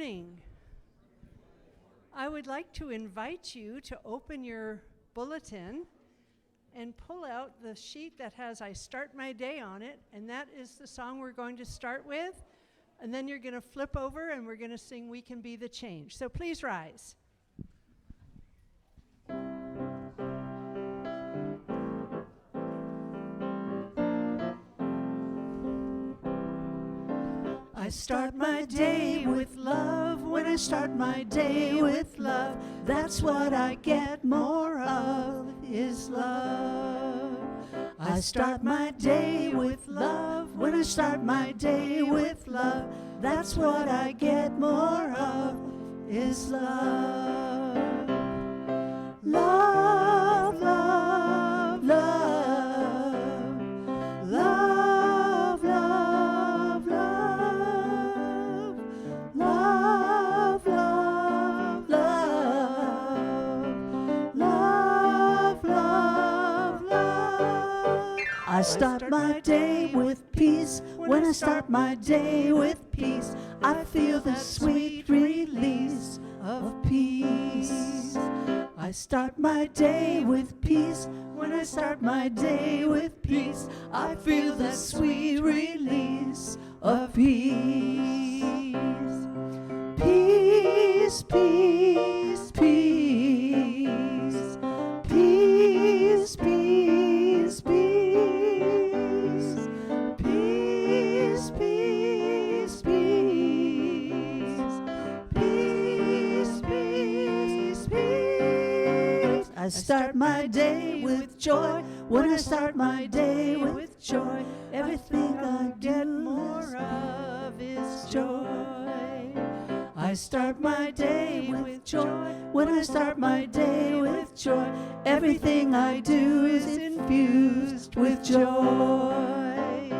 morning. I would like to invite you to open your bulletin and pull out the sheet that has I Start My Day on it, and that is the song we're going to start with. And then you're going to flip over and we're going to sing We Can Be the Change. So please rise. I start my day with love. When I start my day with love, that's what I get more of, is love. I start my day with love. When I start my day with love, that's what I get more of, is love. Love, love, love. Love, love, love. Love, love, love. Love, love, love. I start my day with peace. When I start my day with peace, I feel the sweet release of peace. I start my day with peace. When I start my day with peace, I feel the sweet release of peace. Peace, peace, peace. Peace, peace, peace. Peace, peace, peace. Peace, peace, peace. I start my day with joy. When I start my day with joy, everything I get more of is joy. I start my day with joy. When I start my day with joy, everything I do is infused with joy.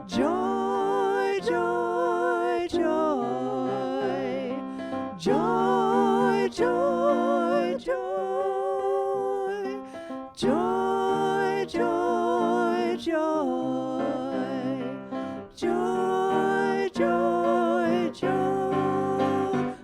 Joy, joy, joy. Joy, joy, joy. Joy, joy, joy. Joy, joy, joy.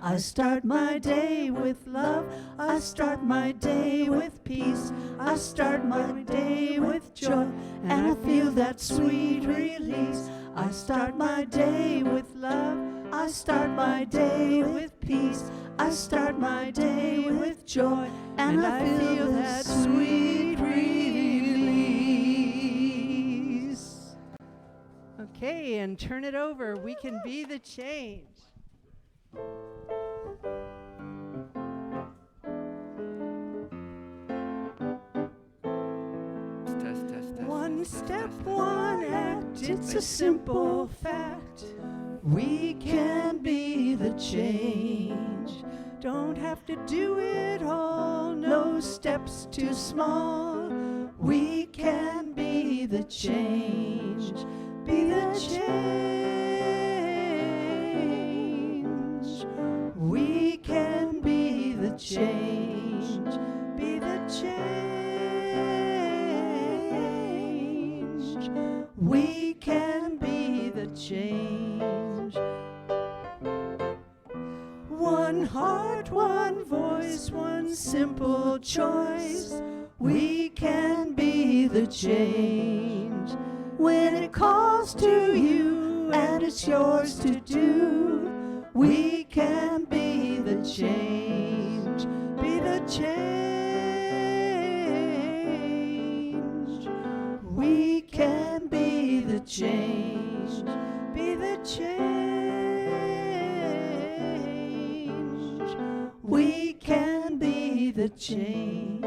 I start my day with love. I start my day with peace. I start my day with joy, and I feel that sweet release. I start my day with love. I start my day with peace. I start my day with joy, and I feel that sweet release. Okay, and turn it over. We can be the change. One step, one act, it's a simple fact. We can be the change. Don't have to do it all, no steps too small. We can be the change. Be the change. We can be the change. Be the change. We can be the change. One heart, one voice, one simple choice. We can be the change. When it calls to you and it's yours to do, we can be the change. Be the change. We can be the change. Be the change. We can be the change.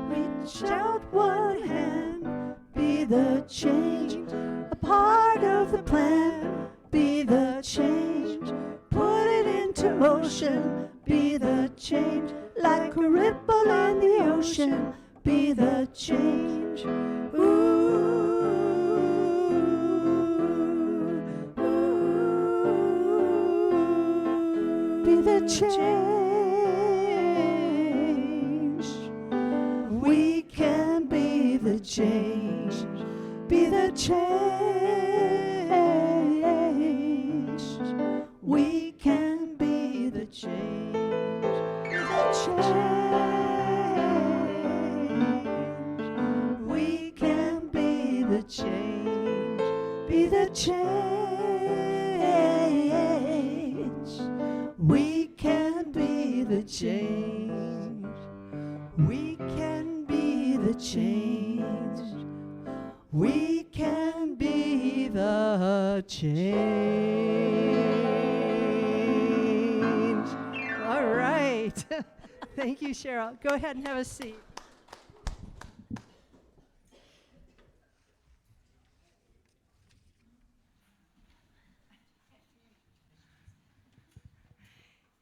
Reach out one hand, be the change. A part of the plan, be the change. Put it into motion, be the change. Like a ripple in the ocean, be the change. Ooh, ooh. Be the change. We can be the change. change. Be the change. We can be the change. Be the change. We can be the change. Be the change. We can be the change. We can be the change. We can be the change. All right. Thank you, Cheryl. Go ahead and have a seat.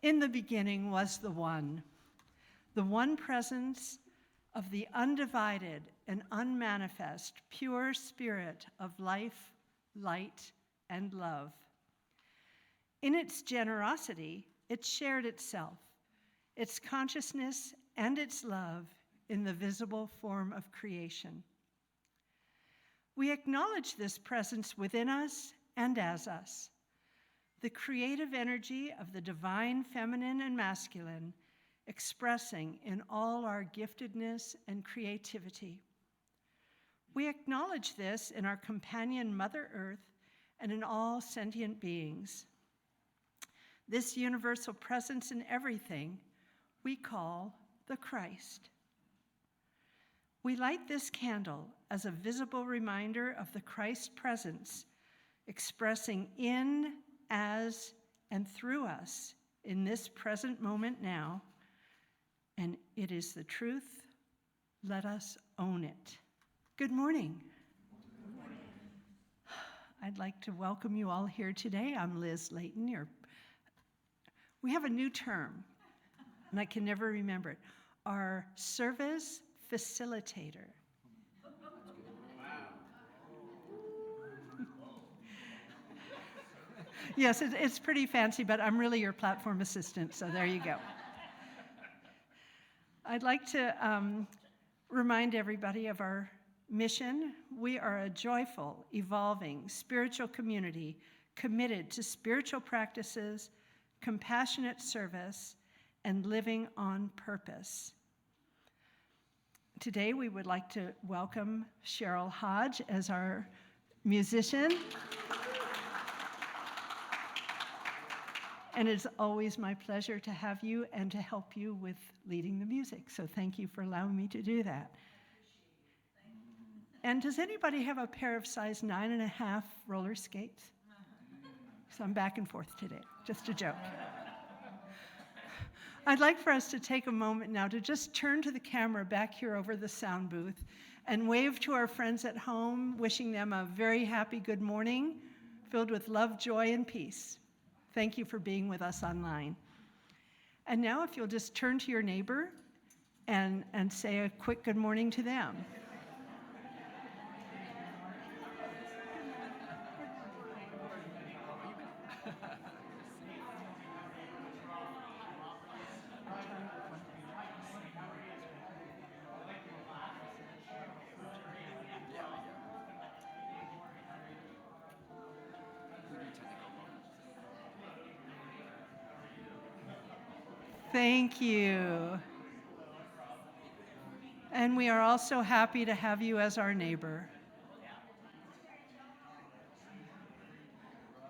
In the beginning was the one presence of the undivided and unmanifest pure spirit of life, light, and love. In its generosity, it shared itself, its consciousness, and its love in the visible form of creation. We acknowledge this presence within us and as us, the creative energy of the divine feminine and masculine expressing in all our giftedness and creativity. We acknowledge this in our companion Mother Earth and in all sentient beings. This universal presence in everything we call the Christ. We light this candle as a visible reminder of the Christ presence expressing in, as, and through us in this present moment now, and it is the truth. Let us own it. Good morning. Good morning. I'd like to welcome you all here today. I'm Liz Leighton. We have a new term, and I can never remember it. Our service facilitator. Yes, it's pretty fancy, but I'm really your platform assistant, so there you go. I'd like to remind everybody of our mission. We are a joyful, evolving, spiritual community committed to spiritual practices, compassionate service, and living on purpose. Today, we would like to welcome Cheryl Hodge as our musician. And it's always my pleasure to have you and to help you with leading the music. So thank you for allowing me to do that. And does anybody have a pair of size 9.5 roller skates? So I'm back and forth today, just a joke. I'd like for us to take a moment now to just turn to the camera back here over the sound booth and wave to our friends at home, wishing them a very happy good morning, filled with love, joy, and peace. Thank you for being with us online. And now if you'll just turn to your neighbor and say a quick good morning to them. Thank you. And we are also happy to have you as our neighbor.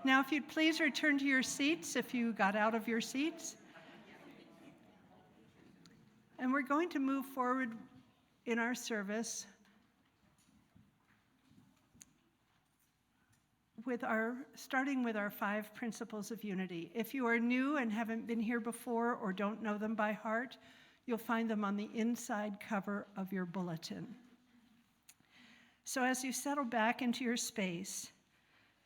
Now, if you'd please return to your seats if you got out of your seats. And we're going to move forward in our service starting with our 5 principles of unity. If you are new and haven't been here before or don't know them by heart, you'll find them on the inside cover of your bulletin. So as you settle back into your space,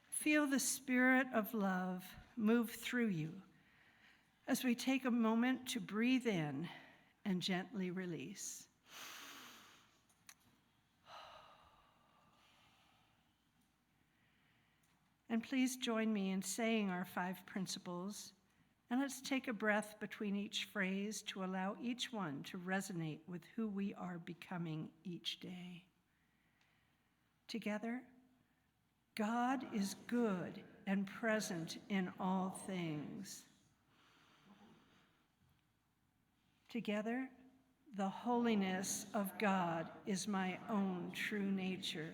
feel the spirit of love move through you as we take a moment to breathe in and gently release. And please join me in saying our 5 principles, and let's take a breath between each phrase to allow each one to resonate with who we are becoming each day. Together, God is good and present in all things. Together, the holiness of God is my own true nature.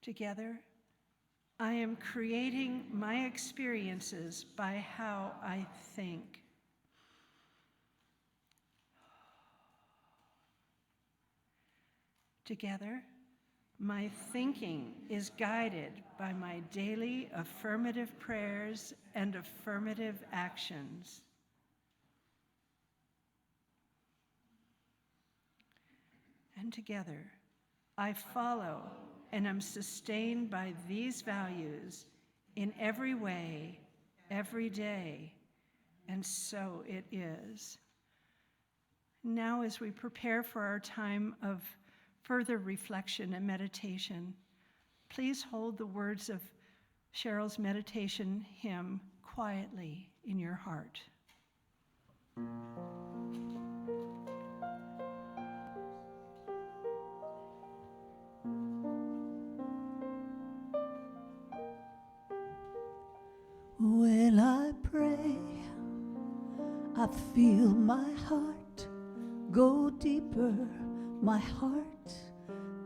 Together, I am creating my experiences by how I think. Together, my thinking is guided by my daily affirmative prayers and affirmative actions. And together, I follow and am sustained by these values in every way, every day, and so it is. Now, as we prepare for our time of further reflection and meditation, please hold the words of Cheryl's meditation hymn quietly in your heart. When I pray, I feel my heart go deeper, my heart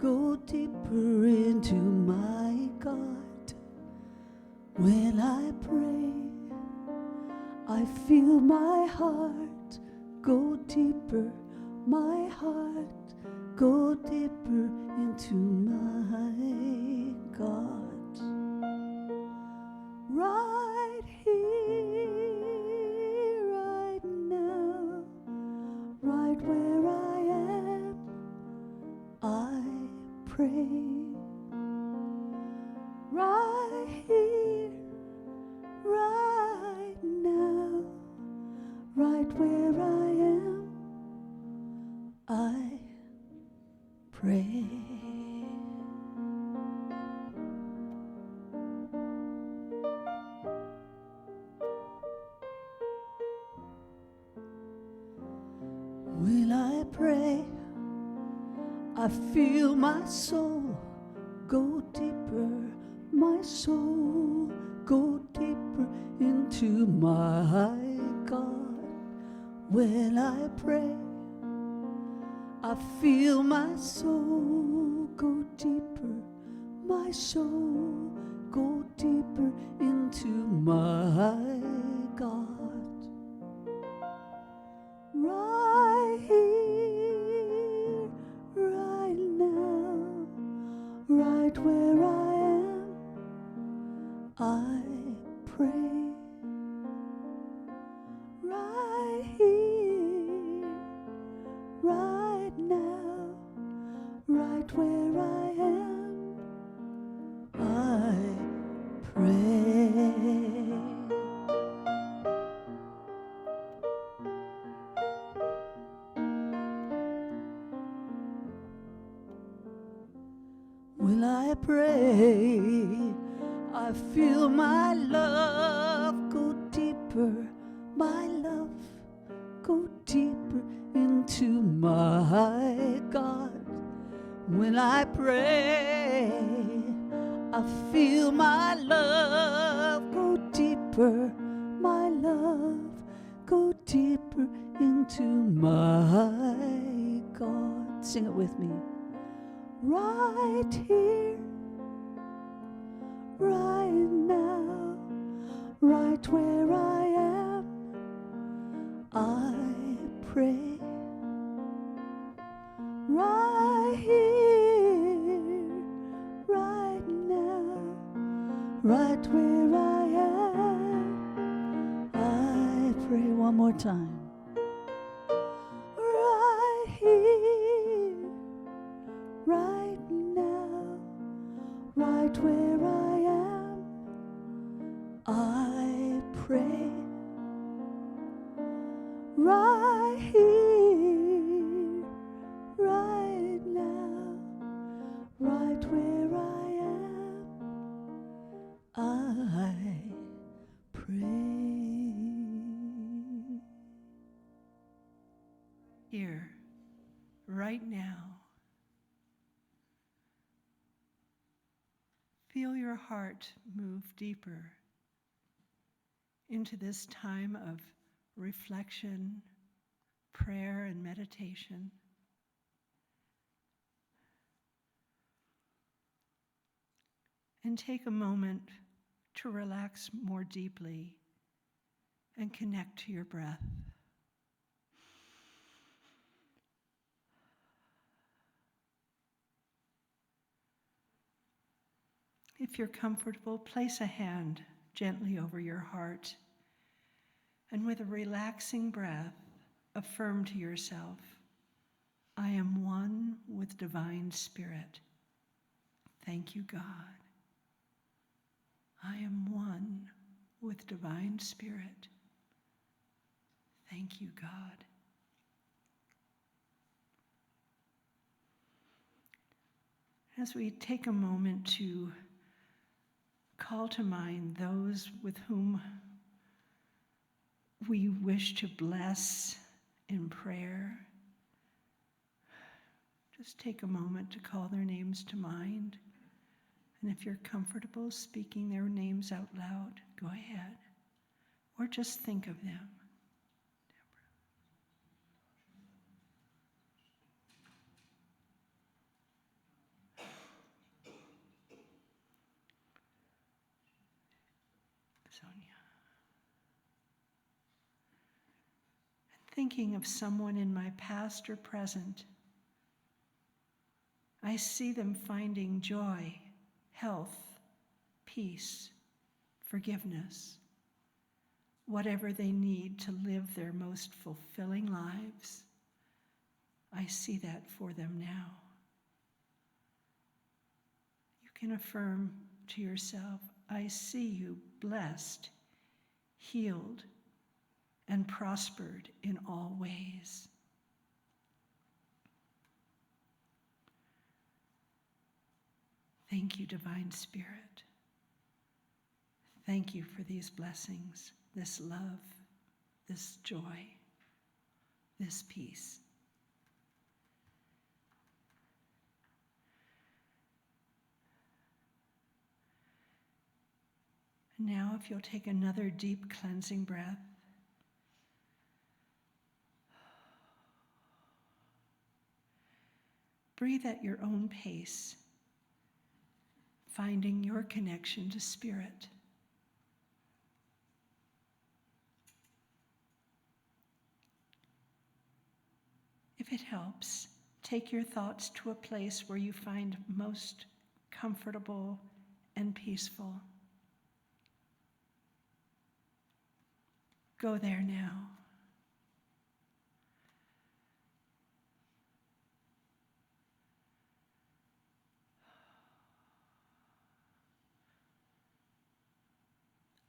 go deeper into my God. When I pray, I feel my heart go deeper, my heart go deeper into my God. Right here, right now, right where I am, I pray. Right here, right now, right where I am, I pray. When I pray, I feel my soul go deeper, my soul go deeper into my God. When I pray, I feel my soul go deeper, my soul go deeper into my God. Right here, right now, right where I am, I pray. Right here, right now, right where I am, I pray. When I pray, I feel my love go deeper, my love go deeper into my God. When I pray, I feel my love go deeper, my love go deeper into my God. Sing it with me. Right here, right now, right where I am, I pray. Right here, right now, right where I am, I pray. One more time. Right here, right now, right where I am, I pray. Right here, right now, right where I am, I pray. right now. Feel your heart move deeper into this time of reflection, prayer, and meditation. And take a moment to relax more deeply and connect to your breath. If you're comfortable, place a hand gently over your heart, and with a relaxing breath, affirm to yourself, I am one with Divine Spirit. Thank you, God. I am one with Divine Spirit. Thank you, God. As we take a moment to call to mind those with whom we wish to bless in prayer, just take a moment to call their names to mind. And if you're comfortable speaking their names out loud, go ahead. Or just think of them. Thinking of someone in my past or present, I see them finding joy, health, peace, forgiveness, whatever they need to live their most fulfilling lives. I see that for them now. You can affirm to yourself, I see you blessed, healed, and prospered in all ways. Thank you, Divine Spirit. Thank you for these blessings, this love, this joy, this peace. Now, if you'll take another deep cleansing breath, breathe at your own pace, finding your connection to Spirit. If it helps, take your thoughts to a place where you find most comfortable and peaceful. Go there now.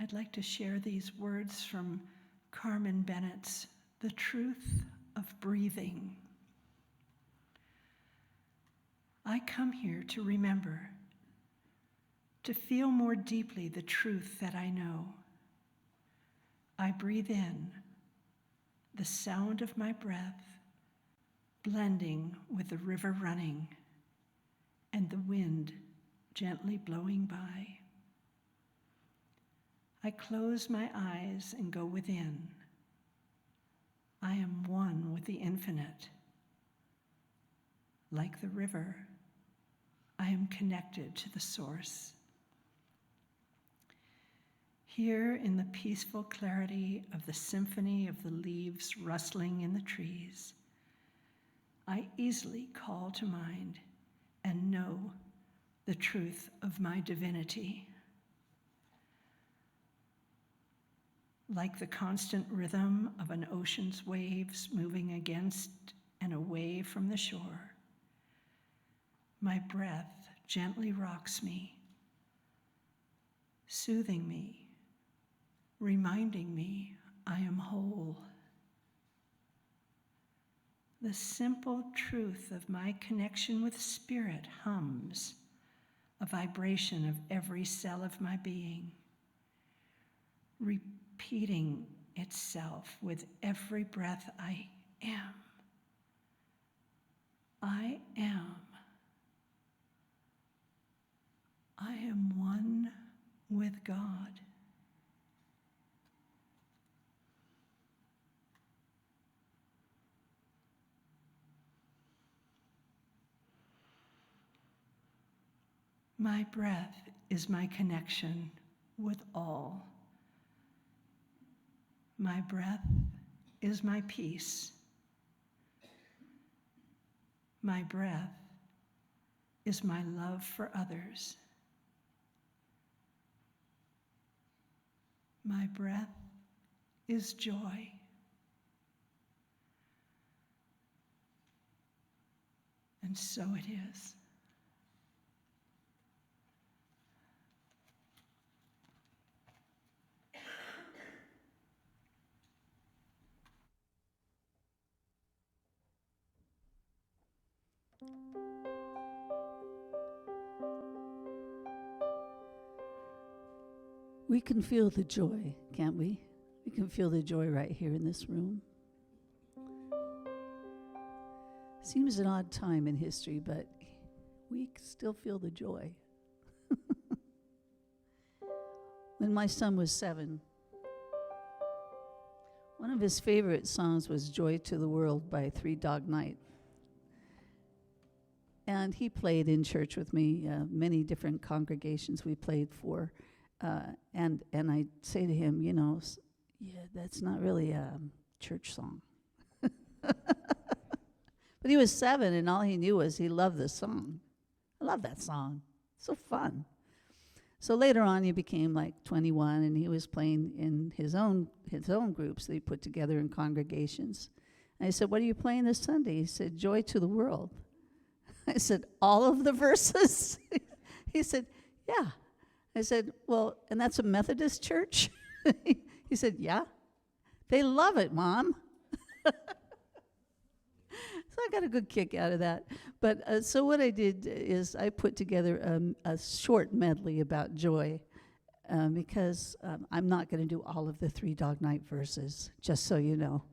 I'd like to share these words from Carmen Bennett's The Truth of Breathing. I come here to remember, to feel more deeply the truth that I know. I breathe in the sound of my breath, blending with the river running and the wind gently blowing by. I close my eyes and go within. I am one with the infinite. Like the river, I am connected to the source. Here in the peaceful clarity of the symphony of the leaves rustling in the trees, I easily call to mind and know the truth of my divinity. Like the constant rhythm of an ocean's waves moving against and away from the shore, my breath gently rocks me, soothing me, reminding me I am whole. The simple truth of my connection with Spirit hums, a vibration of every cell of my being, repeating itself with every breath I am. with God. My breath is my connection with all. My breath is my peace. My breath is my love for others. My breath is joy. And so it is. We can feel the joy, can't we? We can feel the joy right here in this room. Seems an odd time in history, but we still feel the joy. When my son was 7, one of his favorite songs was Joy to the World by Three Dog Night. And he played in church with me, many different congregations we played for. And I say to him, yeah, that's not really a church song. But he was 7, and all he knew was he loved the song. I love that song. So fun. So later on, he became like 21, and he was playing in his own groups that he put together in congregations. And I said, "What are you playing this Sunday?" He said, "Joy to the World." I said, "All of the verses?" He said, "Yeah." I said, "Well, and that's a Methodist church?" He said, "Yeah." "They love it, Mom." So I got a good kick out of that. But so what I did is I put together a short medley about joy because I'm not going to do all of the Three Dog Night verses, just so you know.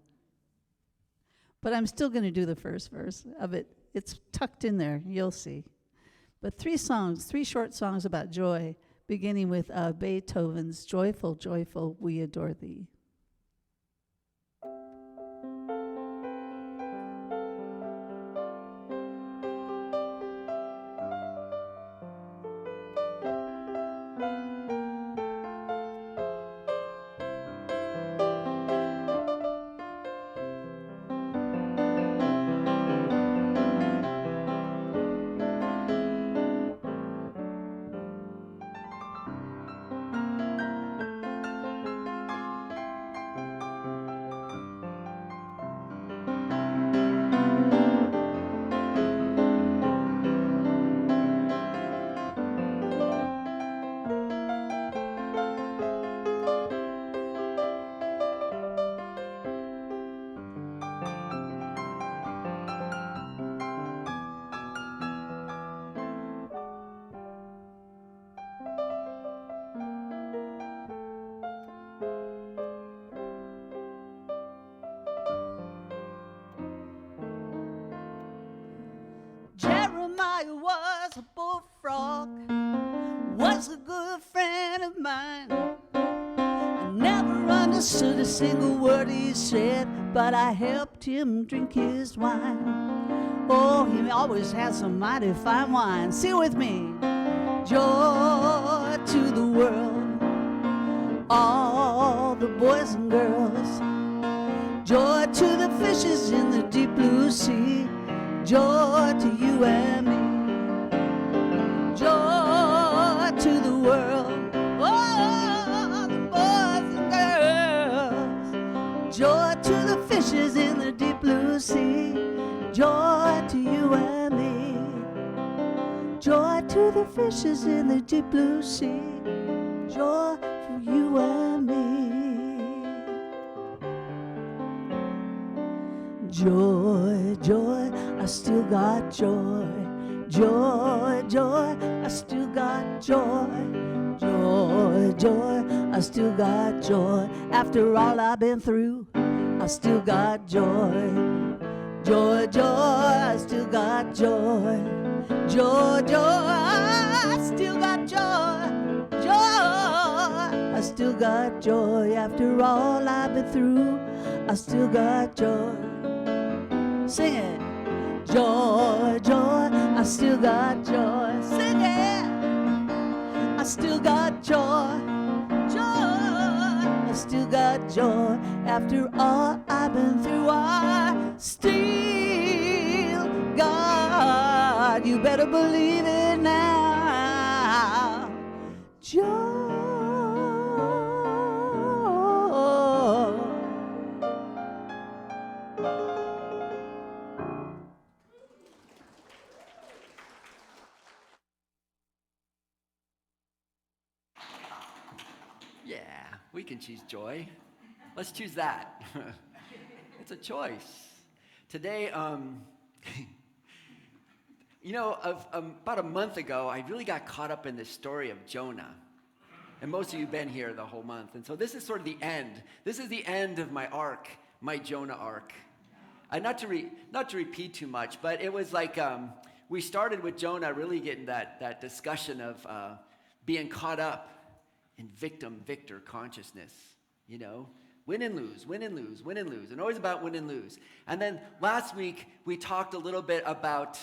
But I'm still going to do the first verse of it. It's tucked in there, you'll see. But 3 short songs about joy, beginning with Beethoven's Joyful, Joyful, We Adore Thee. Jeremiah was a bullfrog, was a good friend of mine. I never understood a single word he said, but I helped him drink his wine. Oh, he always had some mighty fine wine. Sing it with me. Joy to the world, all the boys and girls. Joy to the fishes in the deep blue sea. Joy to you and me. Joy to the world, oh, the boys and girls. Joy to the fishes in the deep blue sea. Joy to you and me. Joy to the fishes in the deep blue sea. Joy for you and me. Joy, joy, I still got joy. Joy, joy, I still got joy. Joy, joy, I still got joy. After all I've been through, I still got joy. Joy, joy, I still got joy. Joy, joy, I still got joy. Joy. I still got joy after all I've been through. I still got joy. Sing it. Joy, joy, I still got joy. Sing it. I still got joy. Joy, I still got joy after all I've been through. I still got, you better believe it now, joy. Yeah, we can choose joy. Let's choose that. It's a choice. Today, about a month ago, I really got caught up in this story of Jonah. And most of you have been here the whole month. And so this is sort of the end. This is the end of my arc, my Jonah arc. Not to repeat too much, but it was like we started with Jonah really getting that discussion of being caught up in victim-victor consciousness, you know? Win and lose, win and lose, win and lose, and always about win and lose. And then last week, we talked a little bit about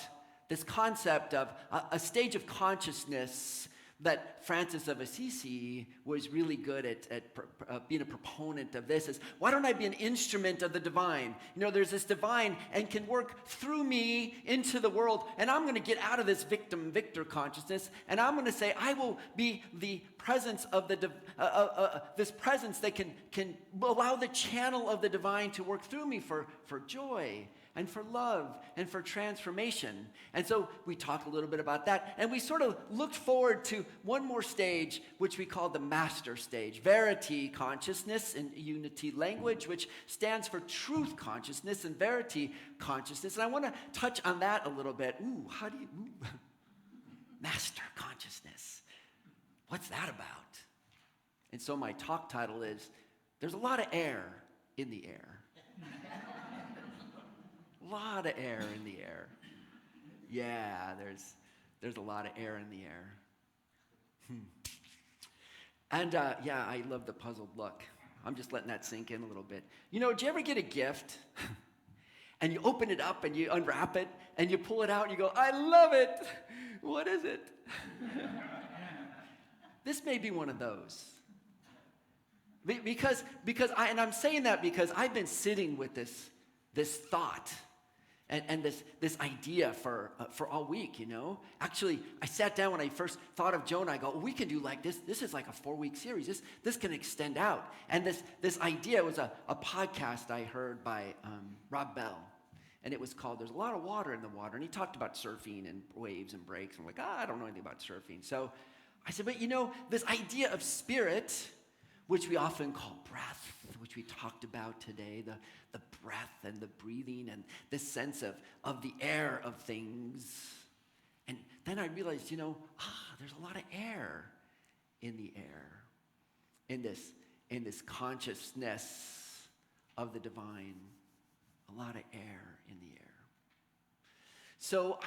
this concept of a stage of consciousness that Francis of Assisi was really good at being a proponent of this is, why don't I be an instrument of the divine? You know, there's this divine and can work through me into the world, and I'm going to get out of this victim-victor consciousness, and I'm going to say, I will be the presence of this presence that can allow the channel of the divine to work through me for joy and for love and for transformation. And so we talked a little bit about that, and we sort of looked forward to one more stage, which we call the master stage, verity consciousness in unity language, which stands for truth consciousness and verity consciousness. And I want to touch on that a little bit. Master consciousness. What's that about? And so my talk title is, there's a lot of air in the air. A lot of air in the air. Yeah, there's a lot of air in the air. And I love the puzzled look. I'm just letting that sink in a little bit. You know, did you ever get a gift and you open it up and you unwrap it and you pull it out and you go, I love it. What is it? This may be one of those. Because I'm saying that because I've been sitting with this thought and this idea for all week, you know. Actually, I sat down when I first thought of Jonah. I go, we can do like this. This is like a 4-week series. This can extend out. And this idea was a podcast I heard by Rob Bell. And it was called There's a Lot of Water in the Water. And he talked about surfing and waves and breaks. I'm like, I don't know anything about surfing. So I said, but you know, this idea of spirit, which we often call breath, which we talked about today, the breath and the breathing and this sense of the air of things. And then I realized, you know, there's a lot of air in the air, in this consciousness of the divine, a lot of air in the air. So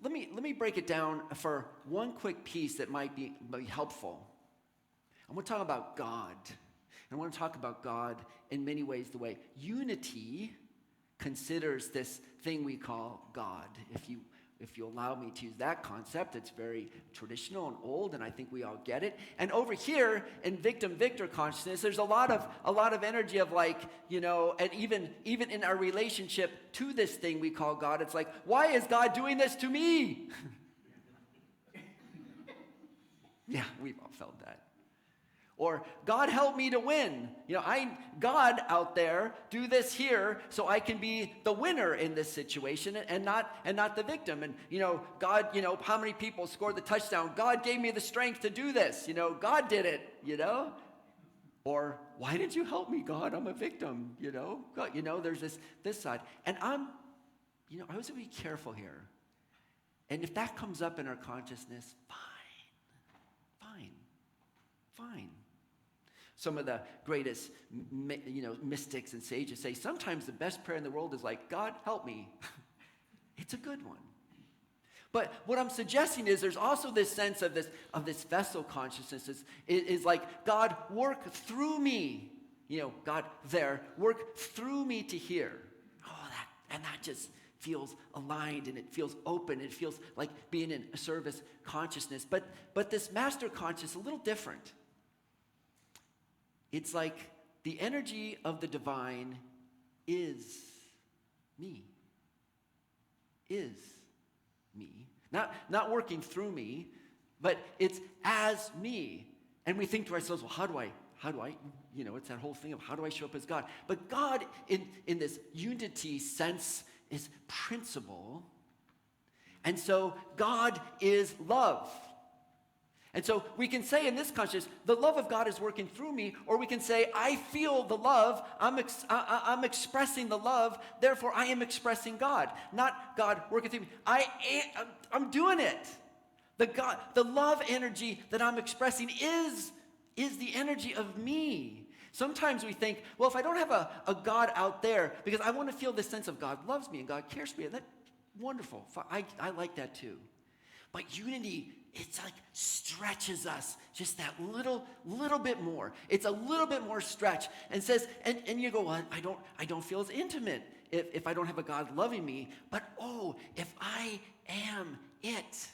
let me break it down for one quick piece that might be helpful. I want to talk about God. I want to talk about God in many ways the way unity considers this thing we call God. If you allow me to use that concept, it's very traditional and old, and I think we all get it. And over here in victim-victor consciousness, there's a lot of energy of like, you know, and even in our relationship to this thing we call God, it's like, why is God doing this to me? Yeah, we've all felt that. Or, God help me to win. You know, God out there, do this here so I can be the winner in this situation and not the victim. And, you know, God, you know, how many people scored the touchdown? God gave me the strength to do this. You know, God did it, you know. Or, why did you help me, God? I'm a victim, you know. God, you know, there's this side. And I always have to be careful here. And if that comes up in our consciousness, fine. Some of the greatest, mystics and sages say sometimes the best prayer in the world is like, God, help me. It's a good one. But what I'm suggesting is there's also this sense of this vessel consciousness is like, God, work through me. God there, work through me to hear. That just feels aligned, and it feels open. It feels like being in a service consciousness. But this master consciousness is a little different. It's like the energy of the divine is me. Is me. Not working through me, but it's as me. And we think to ourselves, well, how do I, it's that whole thing of how do I show up as God? But God, in this unity sense, is principle. And so God is love. And so we can say in this consciousness, the love of God is working through me, or we can say, I feel the love, I'm expressing the love, therefore I am expressing God. Not God working through me. I'm doing it. The love energy that I'm expressing is the energy of me. Sometimes we think, well, if I don't have a God out there, because I want to feel this sense of God loves me and God cares for me, that's wonderful. I like that too. But unity, it's like stretches us just that little bit more. It's a little bit more stretch, and says, and you go, well, I don't feel as intimate if I don't have a God loving me. But if I am it,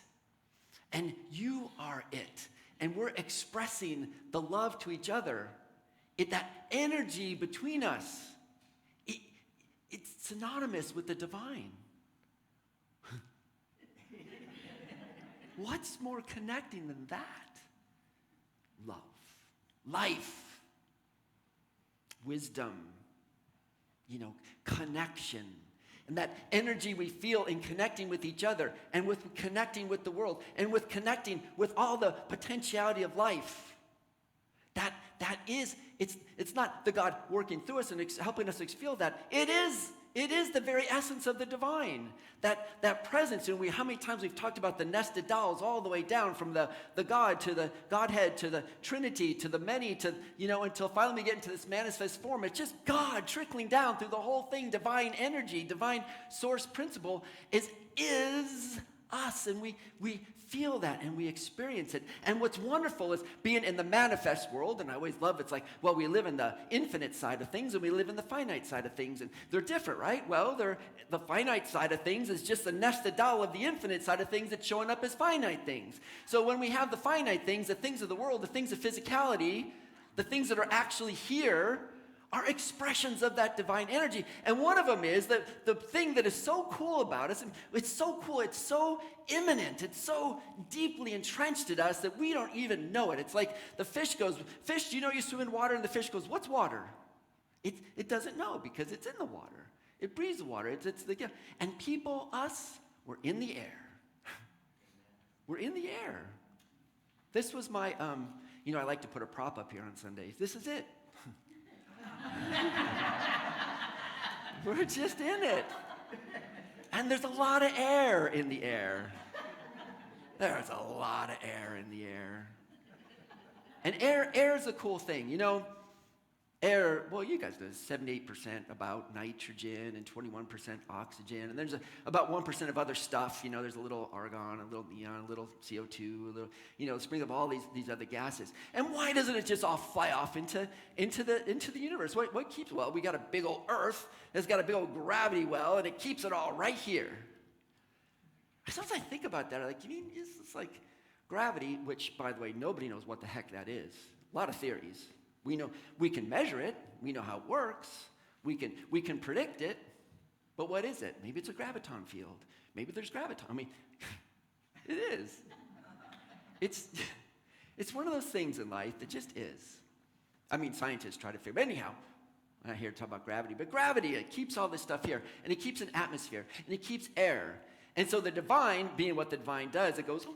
and you are it, and we're expressing the love to each other, that energy between us, it's synonymous with the divine. What's more connecting than that? Love, life, wisdom, connection. And that energy we feel in connecting with each other, and with connecting with the world, and with connecting with all the potentiality of life. That is, it's not the God working through us and helping us feel that. It is the very essence of the divine. That presence, and how many times we've talked about the nested dolls all the way down from the God to the Godhead to the Trinity to the many to, until finally we get into this manifest form. It's just God trickling down through the whole thing. Divine energy, divine source principle is us, and we feel that and we experience it. And what's wonderful is being in the manifest world, and I always love it's like, well, we live in the infinite side of things and we live in the finite side of things, and they're different, right? Well, the finite side of things is just the nested doll of the infinite side of things that's showing up as finite things. So when we have the finite things, the things of the world, the things of physicality, the things that are actually here, are expressions of that divine energy. And one of them is that the thing that is so cool about us, and it's so cool, it's so immanent, it's so deeply entrenched in us that we don't even know it. It's like the fish goes, fish, you swim in water, and the fish goes, what's water? It doesn't know because it's in the water. It breathes the water. It's the gift. And people, us, we're in the air. We're in the air. This was my, I like to put a prop up here on Sundays. This is it. We're just in it. And there's a lot of air in the air. There's a lot of air in the air. And air is a cool thing. Air, well, you guys know, 78% about nitrogen and 21% oxygen. And there's about 1% of other stuff. There's a little argon, a little neon, a little CO2, a little, spring of all these other gases. And why doesn't it just all fly off into the universe? What keeps, well, we got a big old Earth that's got a big old gravity well, and it keeps it all right here. Sometimes I think about that. You mean, it's like gravity, which, by the way, nobody knows what the heck that is. A lot of theories. We know we can measure it. We know how it works. We can predict it. But what is it? Maybe it's a graviton field. Maybe there's graviton. I mean, it is. It's one of those things in life that just is. I mean, scientists try to figure. But anyhow, I'm not here to talk about gravity. But gravity, it keeps all this stuff here, and it keeps an atmosphere, and it keeps air. And so the divine, being what the divine does, it goes,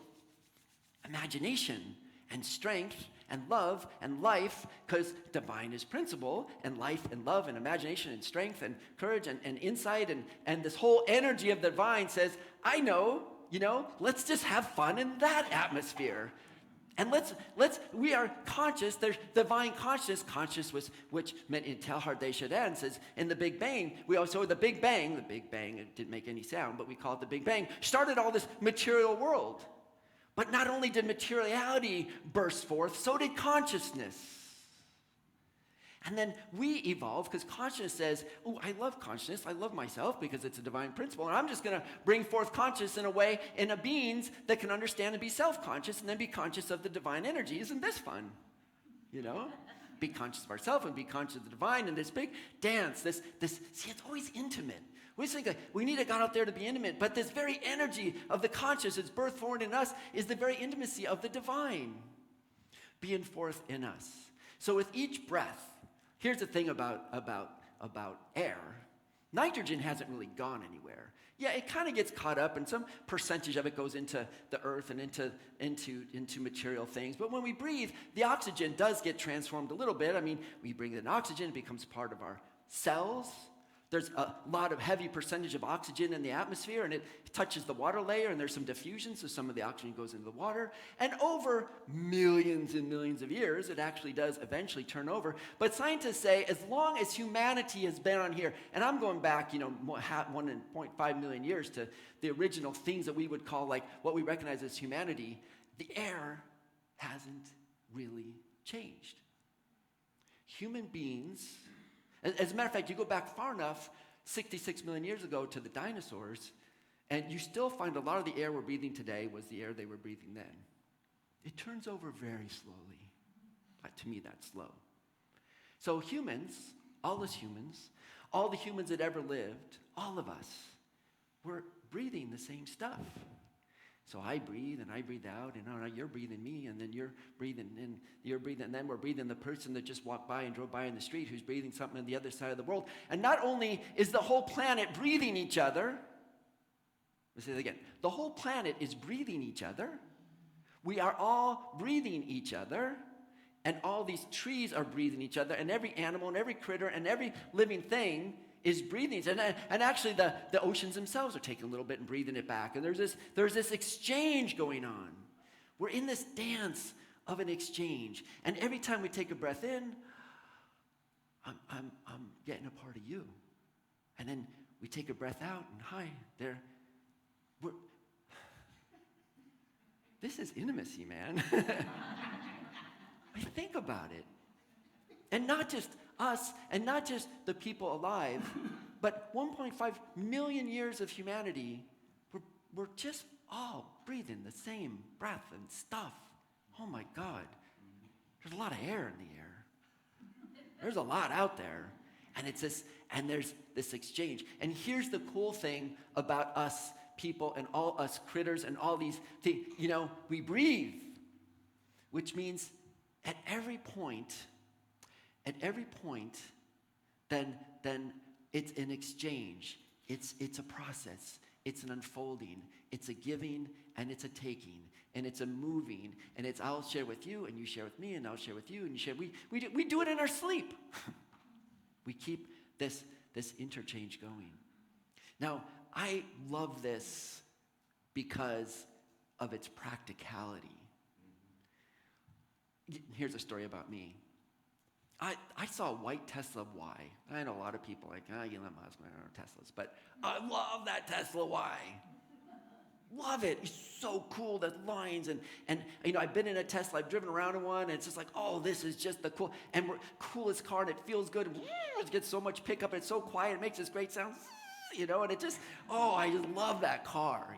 imagination and strength and love and life, because divine is principle, and life and love and imagination and strength and courage and insight and this whole energy of the divine says, I know, let's just have fun in that atmosphere. And we are conscious. There's divine consciousness. Consciousness, which meant in Teilhard de Chardin says in the Big Bang, the Big Bang, it didn't make any sound, but we call it the Big Bang, started all this material world. But not only did materiality burst forth, so did consciousness. And then we evolve because consciousness says, oh, I love consciousness. I love myself because it's a divine principle. And I'm just going to bring forth consciousness in a way in a beings that can understand and be self-conscious and then be conscious of the divine energy. Isn't this fun? You know? Be conscious of ourselves and be conscious of the divine and this big dance. See, it's always intimate. We think like, we need a God out there to be intimate, but this very energy of the conscious that's birthed forward in us is the very intimacy of the divine being forth in us. So with each breath, here's the thing about air. Nitrogen hasn't really gone anywhere. Yeah, it kind of gets caught up, and some percentage of it goes into the earth and into material things. But when we breathe, the oxygen does get transformed a little bit. I mean, we bring in oxygen, it becomes part of our cells. There's a lot of heavy percentage of oxygen in the atmosphere, and it touches the water layer, and there's some diffusion, so some of the oxygen goes into the water. And over millions and millions of years, it actually does eventually turn over. But scientists say as long as humanity has been on here, and I'm going back, 1.5 million years to the original things that we would call like what we recognize as humanity, the air hasn't really changed. Human beings, as a matter of fact, you go back far enough, 66 million years ago to the dinosaurs, and you still find a lot of the air we're breathing today was the air they were breathing then. It turns over very slowly. To me, that's slow. So humans, all us humans, all the humans that ever lived, all of us, we're breathing the same stuff. So I breathe and I breathe out, and you're breathing me, and then you're breathing, and then we're breathing the person that just walked by and drove by in the street who's breathing something on the other side of the world. And not only is the whole planet breathing each other, let's say that again, the whole planet is breathing each other. We are all breathing each other, and all these trees are breathing each other, and every animal and every critter and every living thing is breathing. And actually the oceans themselves are taking a little bit and breathing it back. And there's this exchange going on. We're in this dance of an exchange. And every time we take a breath in, I'm getting a part of you. And then we take a breath out, and hi, there. This is intimacy, man. I think about it. And not just us, and not just the people alive, but 1.5 million years of humanity, we're just all breathing the same breath and stuff. Oh my God. There's a lot of air in the air. There's a lot out there. And there's this exchange. And here's the cool thing about us people and all us critters and all these things. We breathe, which means at every point, then it's an exchange. It's a process. It's an unfolding. It's a giving and it's a taking. And it's a moving. And it's I'll share with you and you share with me and I'll share with you and you share. We do it in our sleep. We keep this interchange going. Now, I love this because of its practicality. Here's a story about me. I saw a white Tesla Y. I know a lot of people like, Elon Musk, I don't know Teslas, but I love that Tesla Y. Love it. It's so cool, the lines. And I've been in a Tesla, I've driven around in one, and it's just like, oh, this is just the coolest car, and it feels good. It gets so much pickup, it's so quiet, it makes this great sound, and it just, I just love that car,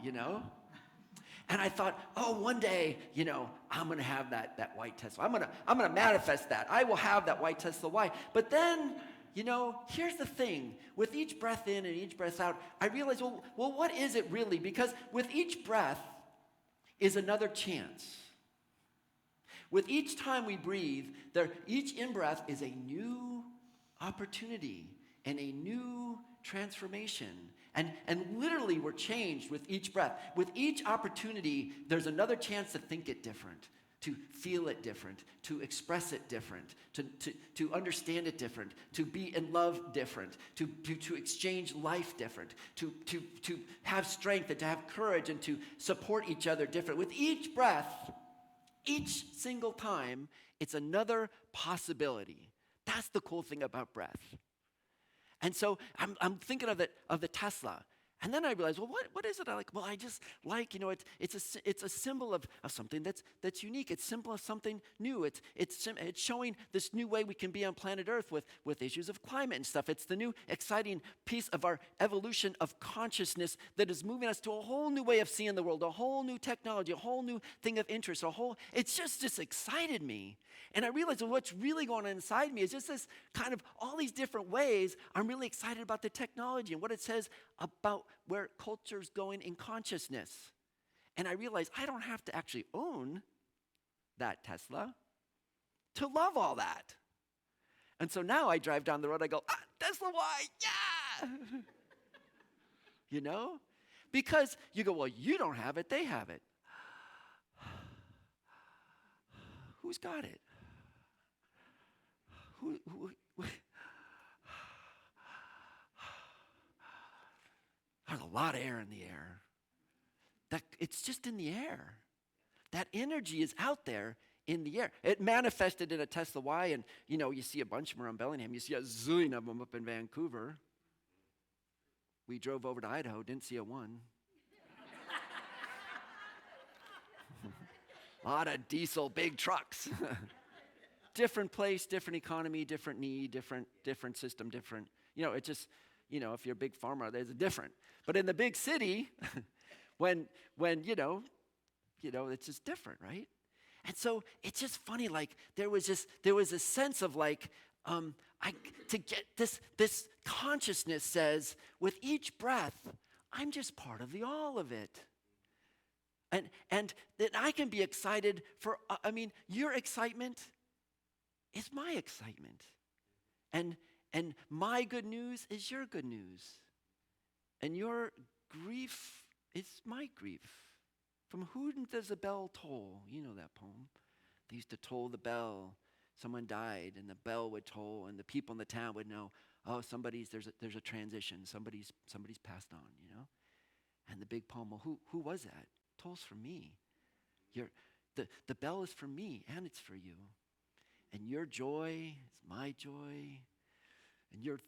And I thought, one day, I'm going to have that white Tesla. I'm going to manifest that. I will have that white Tesla Y. But then, here's the thing. With each breath in and each breath out, I realized, well, what is it really? Because with each breath is another chance. With each time we breathe, each in-breath is a new opportunity and a new transformation. And literally we're changed with each breath. With each opportunity, there's another chance to think it different, to feel it different, to express it different, to understand it different, to be in love different, to exchange life different, to have strength and to have courage and to support each other different. With each breath, Each single time, it's another possibility. That's the cool thing about breath. And so I'm thinking of the Tesla. And then I realized, well, what is it I like? Well, I just like, it's a symbol of something that's unique. It's symbol of something new. It's showing this new way we can be on planet Earth with issues of climate and stuff. It's the new exciting piece of our evolution of consciousness that is moving us to a whole new way of seeing the world, a whole new technology, a whole new thing of interest, it's just excited me. And I realized what's really going on inside me is just this kind of all these different ways I'm really excited about the technology and what it says about where culture's going in consciousness. And I realized I don't have to actually own that Tesla to love all that. And so now I drive down the road, I go, Tesla Y, yeah! Because you go, well, you don't have it, they have it. Who's got it? Who There's a lot of air in the air. It's just in the air. That energy is out there in the air. It manifested in a Tesla Y, and you see a bunch of them around Bellingham. You see a zillion of them up in Vancouver. We drove over to Idaho, didn't see a one. A lot of diesel big trucks. Different place, different economy, different need, different system, different. It just, if you're a big farmer, there's a different. But in the big city, when it's just different, right? And so it's just funny, like there was a sense of like, to get this consciousness says, with each breath, I'm just part of the all of it. And that I can be excited for, your excitement is my excitement. And my good news is your good news. And your grief is my grief. From whom does a bell toll? You know that poem. They used to toll the bell. Someone died, and the bell would toll, and the people in the town would know, oh, there's a transition. Somebody's passed on, And the big poem, well, who was that? Tolls for me. The bell is for me, and it's for you. And your joy is my joy. And your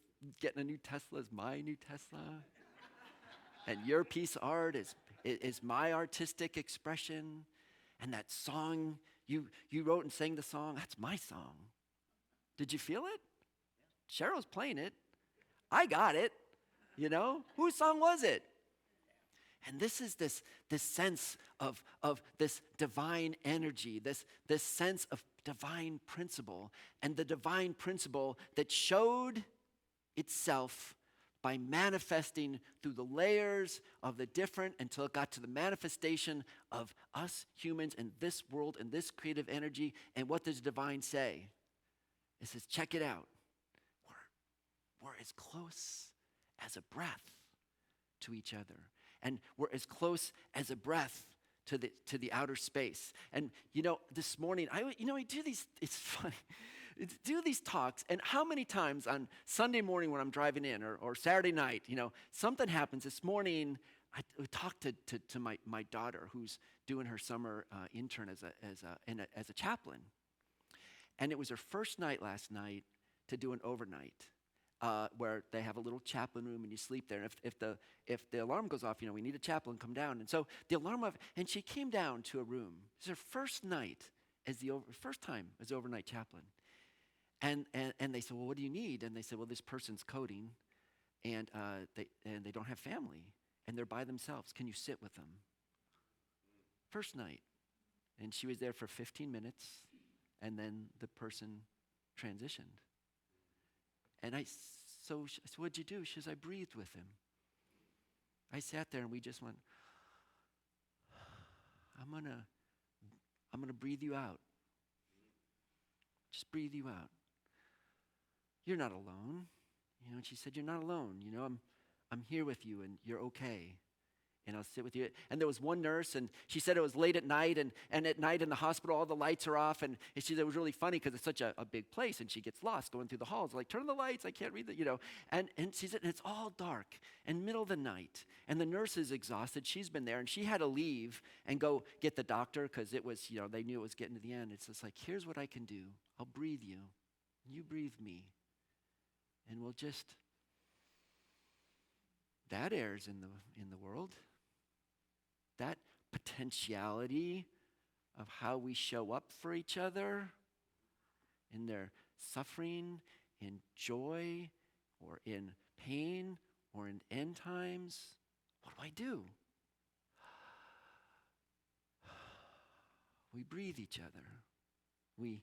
getting a new Tesla is my new Tesla. And your piece of art is my artistic expression. And that song, you wrote and sang the song, that's my song. Did you feel it? Cheryl's playing it. I got it. Whose song was it? And this is this sense of this divine energy, this sense of divine principle, and the divine principle that showed itself by manifesting through the layers of the different until it got to the manifestation of us humans in this world and this creative energy. And what does divine say? It says, check it out. We're as close as a breath to each other. And we're as close as a breath to the outer space. And this morning, I do these, it's funny, do these talks, and how many times on Sunday morning when I'm driving in, or Saturday night, something happens. This morning, I talked to my daughter who's doing her summer intern as a chaplain. And it was her first night last night to do an overnight. Where they have a little chaplain room and you sleep there. And if the alarm goes off, we need a chaplain, come down. And so the alarm went off, and she came down to a room. It's her first night first time as overnight chaplain. And they said, well, what do you need? And they said, well, this person's coding, and they don't have family, and they're by themselves. Can you sit with them? First night. And she was there for 15 minutes, and then the person transitioned. And I said, what'd you do? She says, I breathed with him. I sat there and we just went, I'm gonna breathe you out. Just breathe you out. You're not alone. And she said, you're not alone. I'm here with you and you're okay. and I'll sit with you. And there was one nurse, and she said it was late at night, and at night in the hospital, all the lights are off, and she said it was really funny because it's such a big place, and she gets lost going through the halls, like, turn on the lights, I can't read the, and she said, and it's all dark, and middle of the night, and the nurse is exhausted, she's been there, and she had to leave and go get the doctor, because it was, they knew it was getting to the end. It's just like, here's what I can do. I'll breathe you, you breathe me, and we'll just, that air's in the world. That potentiality of how we show up for each other in their suffering, in joy, or in pain, or in end times. What do? We breathe each other. We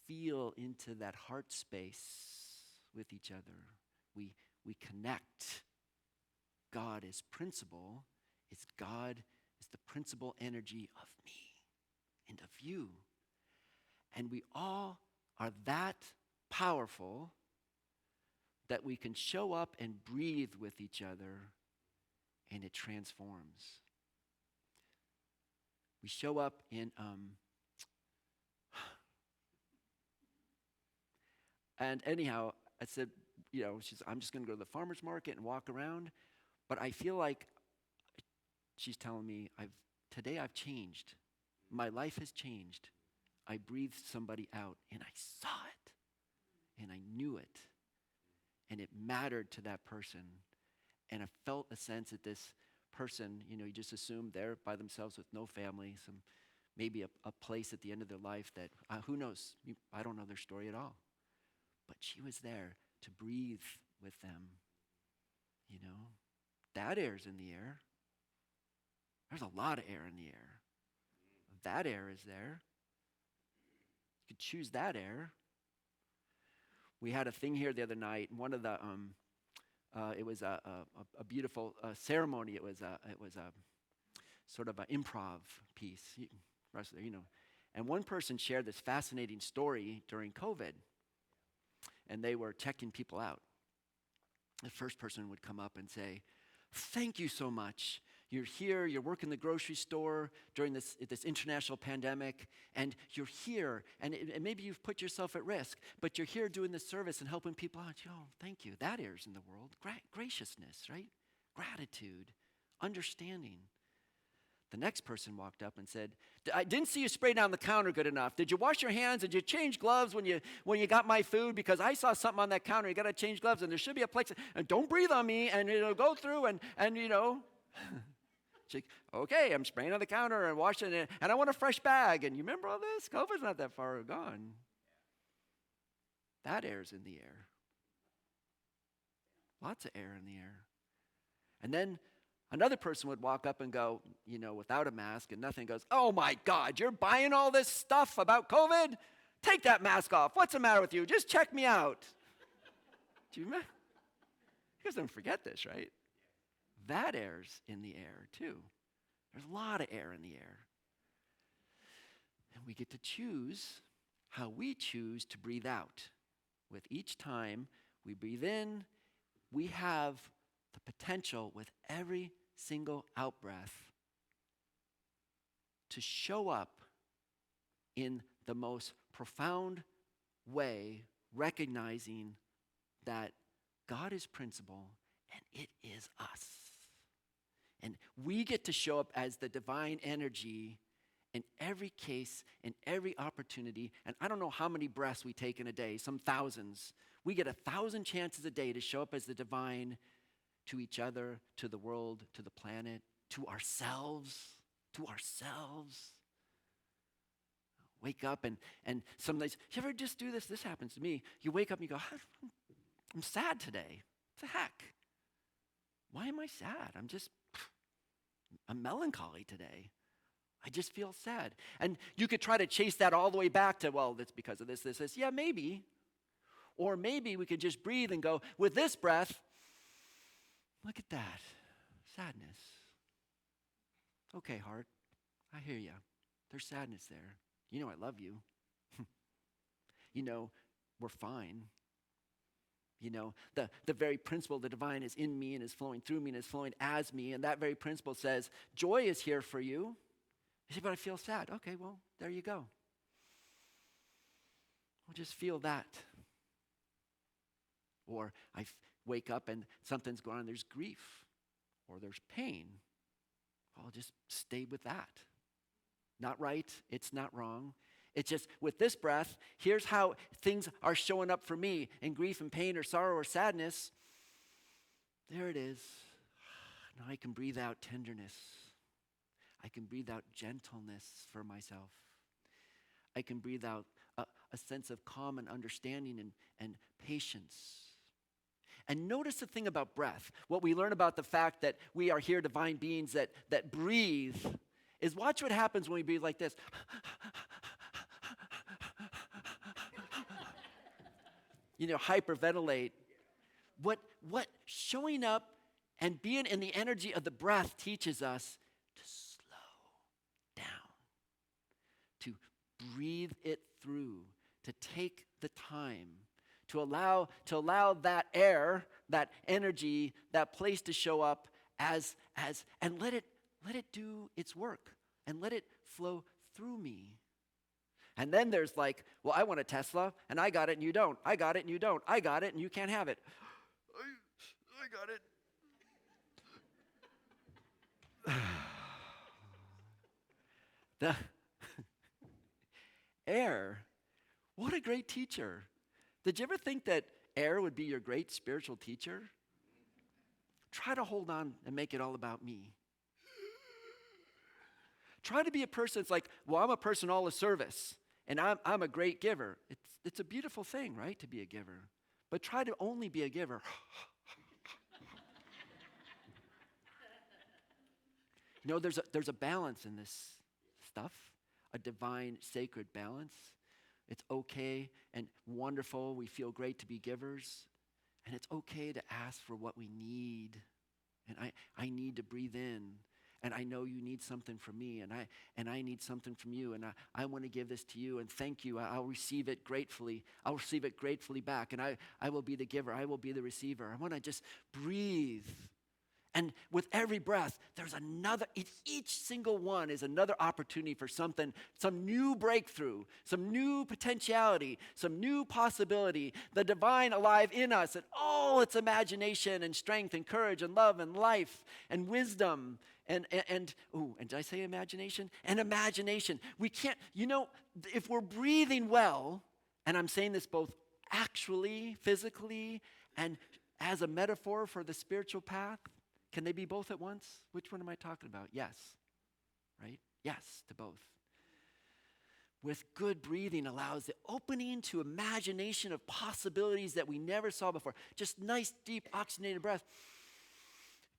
feel into that heart space with each other. We connect. God is principle. God is the principal energy of me and of you. And we all are that powerful that we can show up and breathe with each other, and it transforms. We show up in, and anyhow, I said, I'm just going to go to the farmer's market and walk around, but I feel like she's telling me, today I've changed. My life has changed. I breathed somebody out, and I saw it, and I knew it, and it mattered to that person, and I felt a sense that this person, you just assume they're by themselves with no family, maybe a place at the end of their life that, who knows, I don't know their story at all, but she was there to breathe with them, That air's in the air. There's a lot of air in the air. That air is there. You could choose that air. We had a thing here the other night, and one of the, it was a beautiful ceremony. It was a sort of an improv piece. Rest of and one person shared this fascinating story during COVID, and they were checking people out. The first person would come up and say, "Thank you so much. You're here, you're working the grocery store during this international pandemic, and you're here, and maybe you've put yourself at risk, but you're here doing this service and helping people out. Thank you. That airs in the world. Graciousness, right? Gratitude, understanding." The next person walked up and said, "I didn't see you spray down the counter good enough. Did you wash your hands? Did you change gloves when you got my food? Because I saw something on that counter. You got to change gloves, and there should be a place. And don't breathe on me, and it'll go through, and." She's like, "Okay, I'm spraying on the counter and washing it, and I want a fresh bag." And you remember all this? COVID's not that far gone. That air's in the air. Lots of air in the air. And then another person would walk up and go, without a mask and nothing, goes, "Oh my God, you're buying all this stuff about COVID? Take that mask off. What's the matter with you? Just check me out." Do you remember? You guys don't forget this, right? That air's in the air too. There's a lot of air in the air. And we get to choose how we choose to breathe out. With each time we breathe in, we have the potential with every single out-breath to show up in the most profound way, recognizing that God is principle and it is us. And we get to show up as the divine energy in every case, in every opportunity. And I don't know how many breaths we take in a day, some thousands. We get 1,000 chances a day to show up as the divine to each other, to the world, to the planet, to ourselves. Wake up and some days, you ever just do this? This happens to me. You wake up and you go, "I'm sad today. What the heck? Why am I sad? I'm melancholy today. I just feel sad." And you could try to chase that all the way back to, well, that's because of this. Yeah, maybe. Or maybe we could just breathe and go, with this breath, look at that. Sadness. Okay, heart, I hear you. There's sadness there. I love you. We're fine. You know, the very principle, the divine is in me and is flowing through me and is flowing as me. And that very principle says, joy is here for you. You say, but I feel sad. Okay, well, there you go. Well, just feel that. Or I wake up and something's going on, there's grief or there's pain. I'll just stay with that. Not right, it's not wrong. It's just with this breath, here's how things are showing up for me in grief and pain or sorrow or sadness. There it is. Now I can breathe out tenderness. I can breathe out gentleness for myself. I can breathe out a sense of calm and understanding and patience. And notice the thing about breath. What we learn about the fact that we are here divine beings that breathe is watch what happens when we breathe like this. You know, hyperventilate. What showing up and being in the energy of the breath teaches us to slow down, to breathe it through, to take the time, to allow that air, that energy, that place to show up as and let it do its work and let it flow through me. And then there's like, well, I want a Tesla, and I got it, and you don't. I got it, and you don't. I got it, and you can't have it. I got it. The air, what a great teacher. Did you ever think that air would be your great spiritual teacher? Try to hold on and make it all about me. Try to be a person that's like, well, I'm a person all of service. And I'm a great giver. It's a beautiful thing, right, to be a giver. But try to only be a giver. You know, there's a balance in this stuff, a divine, sacred balance. It's okay and wonderful. We feel great to be givers. And it's okay to ask for what we need. And I need to breathe in. And I know you need something from me, and I need something from you, and I want to give this to you, and thank you. I'll receive it gratefully. I'll receive it gratefully back, and I will be the giver. I will be the receiver. I want to just breathe. And with every breath, there's another, each single one is another opportunity for something, some new breakthrough, some new potentiality, some new possibility, the divine alive in us, and all its imagination and strength and courage and love and life and wisdom. And did I say imagination? And imagination. We can't, you know, if we're breathing well, and I'm saying this both actually, physically, and as a metaphor for the spiritual path, can they be both at once? Which one am I talking about? Yes, right? Yes, to both. With good breathing allows the opening to imagination of possibilities that we never saw before. Just nice, deep, oxygenated breath.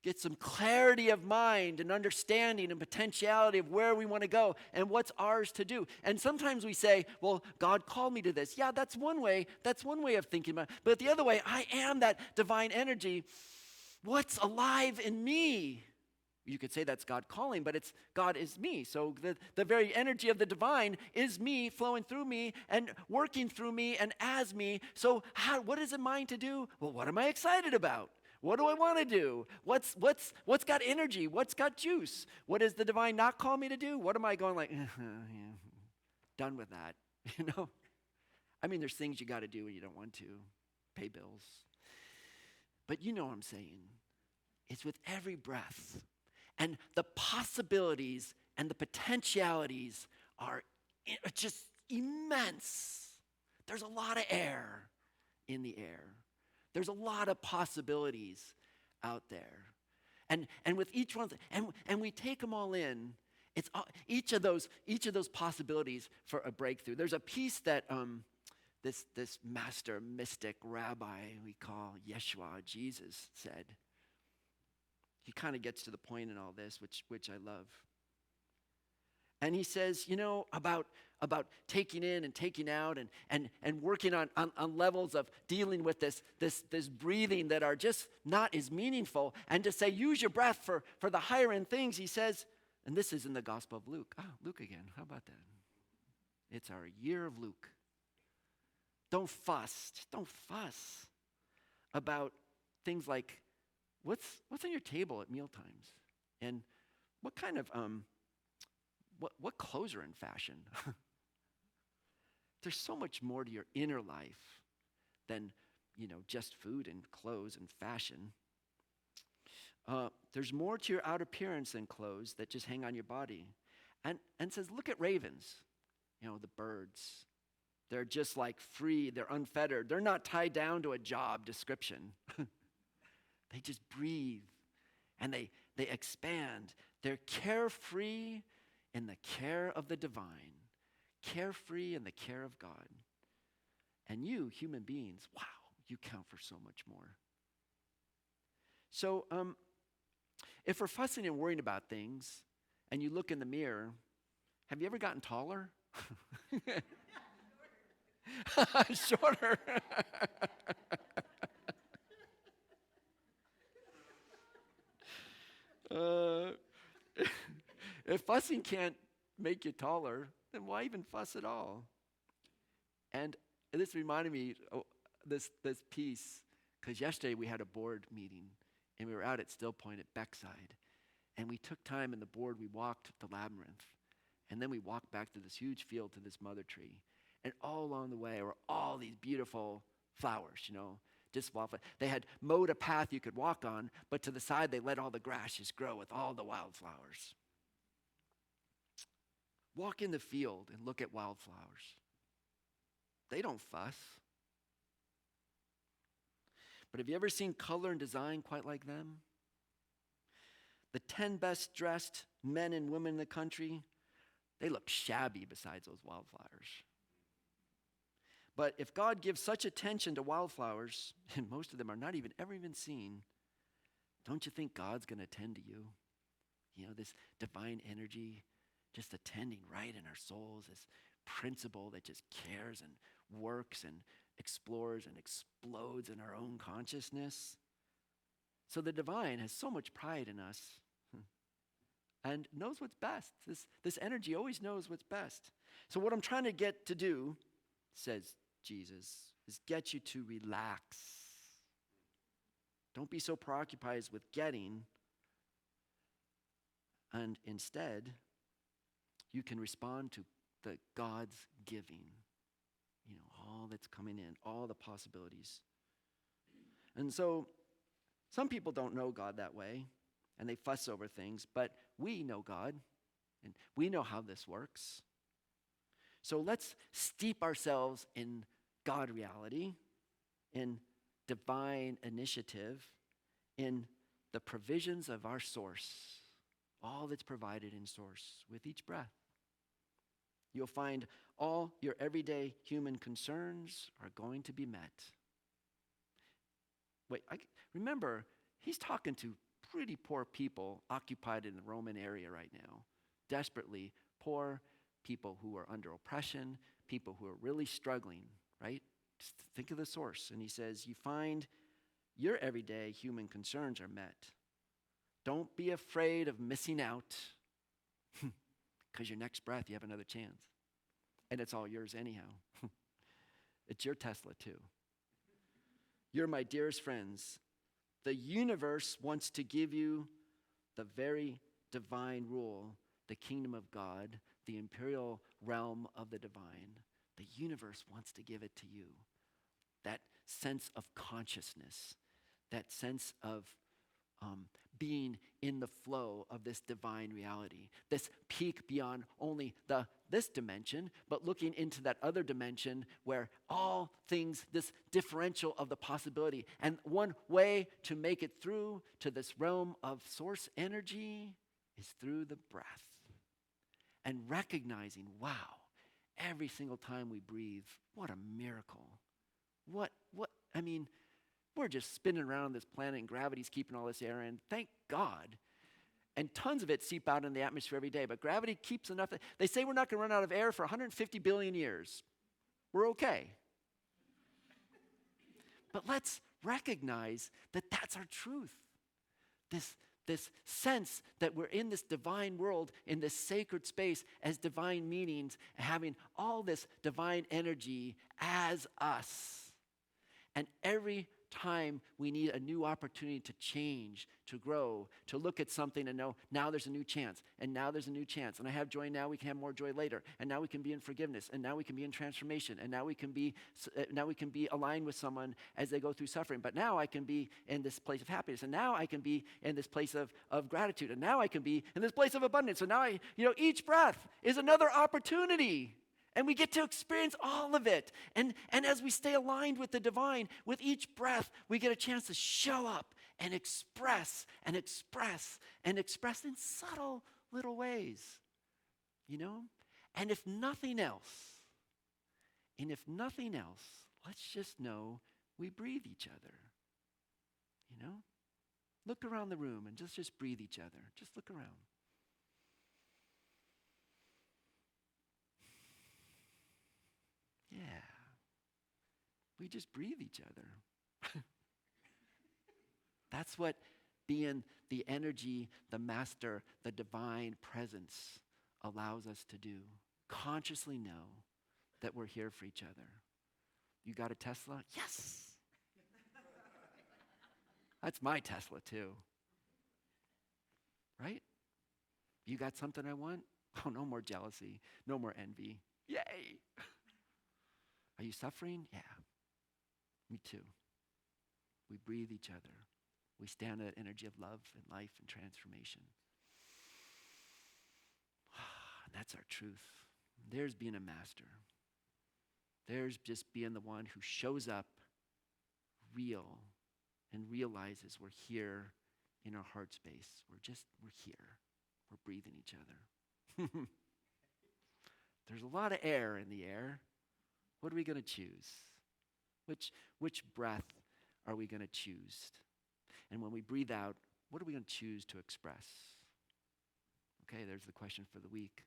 Get some clarity of mind and understanding and potentiality of where we want to go and what's ours to do. And sometimes we say, well, God called me to this. Yeah, that's one way. That's one way of thinking about it. But the other way, I am that divine energy. What's alive in me? You could say that's God calling, but it's God is me. So the very energy of the divine is me, flowing through me and working through me and as me. So what is it mine to do? Well, what am I excited about? What do I want to do? What's got energy? What's got juice? What does the divine not call me to do? What am I going like, done with that, you know? I mean, there's things you got to do when you don't want to, pay bills. But you know what I'm saying. It's with every breath. And the possibilities and the potentialities are just immense. There's a lot of air in the air. There's a lot of possibilities out there. And with each one, and we take them all in. It's each of those possibilities for a breakthrough. There's a piece that this master mystic rabbi we call Yeshua, Jesus, said. He kind of gets to the point in all this, which I love. And he says, you know, about taking in and taking out and working on levels of dealing with this breathing that are just not as meaningful, and to say, use your breath for the higher end things, he says, and this is in the Gospel of Luke. Luke again, how about that? It's our year of Luke. Don't fuss, just don't fuss. about things like what's on your table at mealtimes, and what kind of what clothes are in fashion. There's so much more to your inner life than just food and clothes and fashion. There's more to your outer appearance than clothes that just hang on your body. And says, look at ravens, the birds. They're just like free, they're unfettered. They're not tied down to a job description. They just breathe and they expand. They're carefree in the care of the divine, carefree in the care of God. And you, human beings, wow, you count for so much more. So if we're fussing and worrying about things, and you look in the mirror, have you ever gotten taller? Shorter. If fussing can't make you taller, then why even fuss at all? And this reminded me this piece, because yesterday we had a board meeting, and we were out at Still Point at Beckside, and we took time in the board. We walked the labyrinth, and then we walked back to this huge field to this mother tree, and all along the way were all these beautiful flowers, just wildflowers. They had mowed a path you could walk on, but to the side they let all the grass just grow with all the wildflowers. Walk in the field and look at wildflowers. They don't fuss. But have you ever seen color and design quite like them? The 10 best dressed men and women in the country, they look shabby beside those wildflowers. But if God gives such attention to wildflowers, and most of them are not ever even seen, don't you think God's going to attend to you? This divine energy just attending right in our souls, this principle that just cares and works and explores and explodes in our own consciousness. So the divine has so much pride in us and knows what's best. This energy always knows what's best. So what I'm trying to get to do, says Jesus, is get you to relax. Don't be so preoccupied with getting, and instead, you can respond to the God's giving. All that's coming in, all the possibilities. And so, some people don't know God that way, and they fuss over things, but we know God, and we know how this works. So let's steep ourselves in God reality, in divine initiative, in the provisions of our source, all that's provided in source with each breath. You'll find all your everyday human concerns are going to be met. Wait, remember, he's talking to pretty poor people occupied in the Roman area right now. Desperately poor people who are under oppression, people who are really struggling, right? Just think of the source. And he says, you find your everyday human concerns are met. Don't be afraid of missing out, because your next breath, you have another chance. And it's all yours anyhow. It's your Tesla too. You're my dearest friends. The universe wants to give you the very divine rule, the kingdom of God, the imperial realm of the divine. The universe wants to give it to you. That sense of consciousness, that sense of being in the flow of this divine reality, this peak beyond only this dimension, but looking into that other dimension where all things, this differential of the possibility. And one way to make it through to this realm of source energy is through the breath. And recognizing, wow, every single time we breathe, what a miracle. We're just spinning around on this planet and gravity's keeping all this air in. Thank God. And tons of it seep out in the atmosphere every day. But gravity keeps enough. They say we're not going to run out of air for 150 billion years. We're okay. But let's recognize that that's our truth. This sense that we're in this divine world, in this sacred space as divine meanings, having all this divine energy as us. And every time we need a new opportunity to change, to grow, to look at something and know, now there's a new chance, and now there's a new chance. And I have joy now, we can have more joy later. And now we can be in forgiveness, and now we can be in transformation, and now we can be aligned with someone as they go through suffering. But now I can be in this place of happiness, and now I can be in this place of gratitude, and now I can be in this place of abundance. So now each breath is another opportunity. And we get to experience all of it. And as we stay aligned with the divine, with each breath, we get a chance to show up and express and express and express in subtle little ways. And if nothing else, let's just know we breathe each other. Look around the room and just breathe each other. Just look around. Yeah, we just breathe each other. That's what being the energy, the master, the divine presence allows us to do. Consciously know that we're here for each other. You got a Tesla? Yes! That's my Tesla too. Right? You got something I want? Oh, no more jealousy, no more envy. Yay! Are you suffering? Yeah, me too. We breathe each other. We stand in that energy of love and life and transformation. And that's our truth. There's being a master. There's just being the one who shows up real and realizes we're here in our heart space. We're here. We're breathing each other. There's a lot of air in the air. What are we going to choose? Which breath are we going to choose? And when we breathe out, what are we going to choose to express? Okay, there's the question for the week.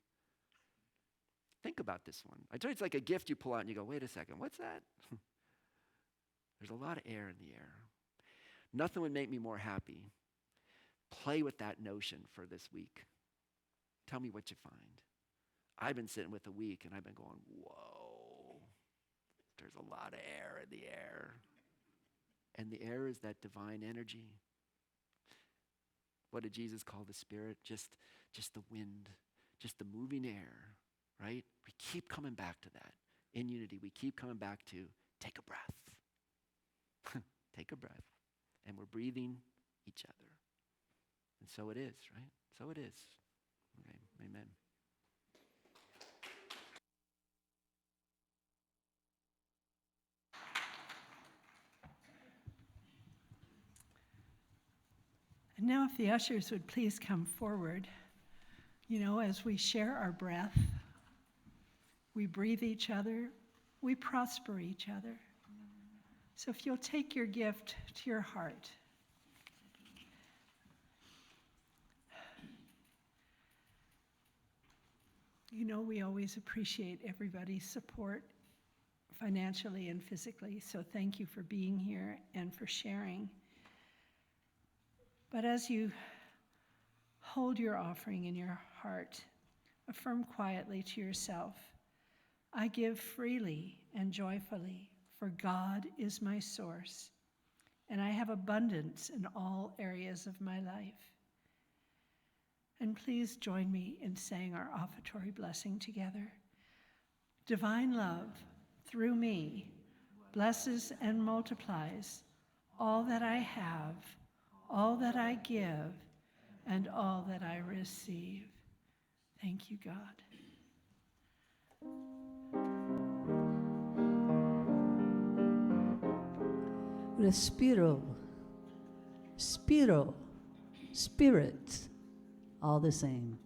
Think about this one. I told you it's like a gift you pull out and you go, wait a second, what's that? There's a lot of air in the air. Nothing would make me more happy. Play with that notion for this week. Tell me what you find. I've been sitting with a week and I've been going, whoa, there's a lot of air in the air. And the air is that divine energy. What did Jesus call the Spirit? Just the wind, just the moving air, right? We keep coming back to that. In unity, we keep coming back to take a breath. Take a breath. And we're breathing each other. And so it is, right? So it is. Okay, amen. And now if the ushers would please come forward, as we share our breath, we breathe each other, we prosper each other. So if you'll take your gift to your heart. We always appreciate everybody's support financially and physically, so thank you for being here and for sharing. But as you hold your offering in your heart, affirm quietly to yourself, I give freely and joyfully, for God is my source, and I have abundance in all areas of my life. And please join me in saying our offertory blessing together. Divine love, through me, blesses and multiplies all that I have, all that I give, and all that I receive. Thank you, God. Respiro, spiro, spirit, all the same.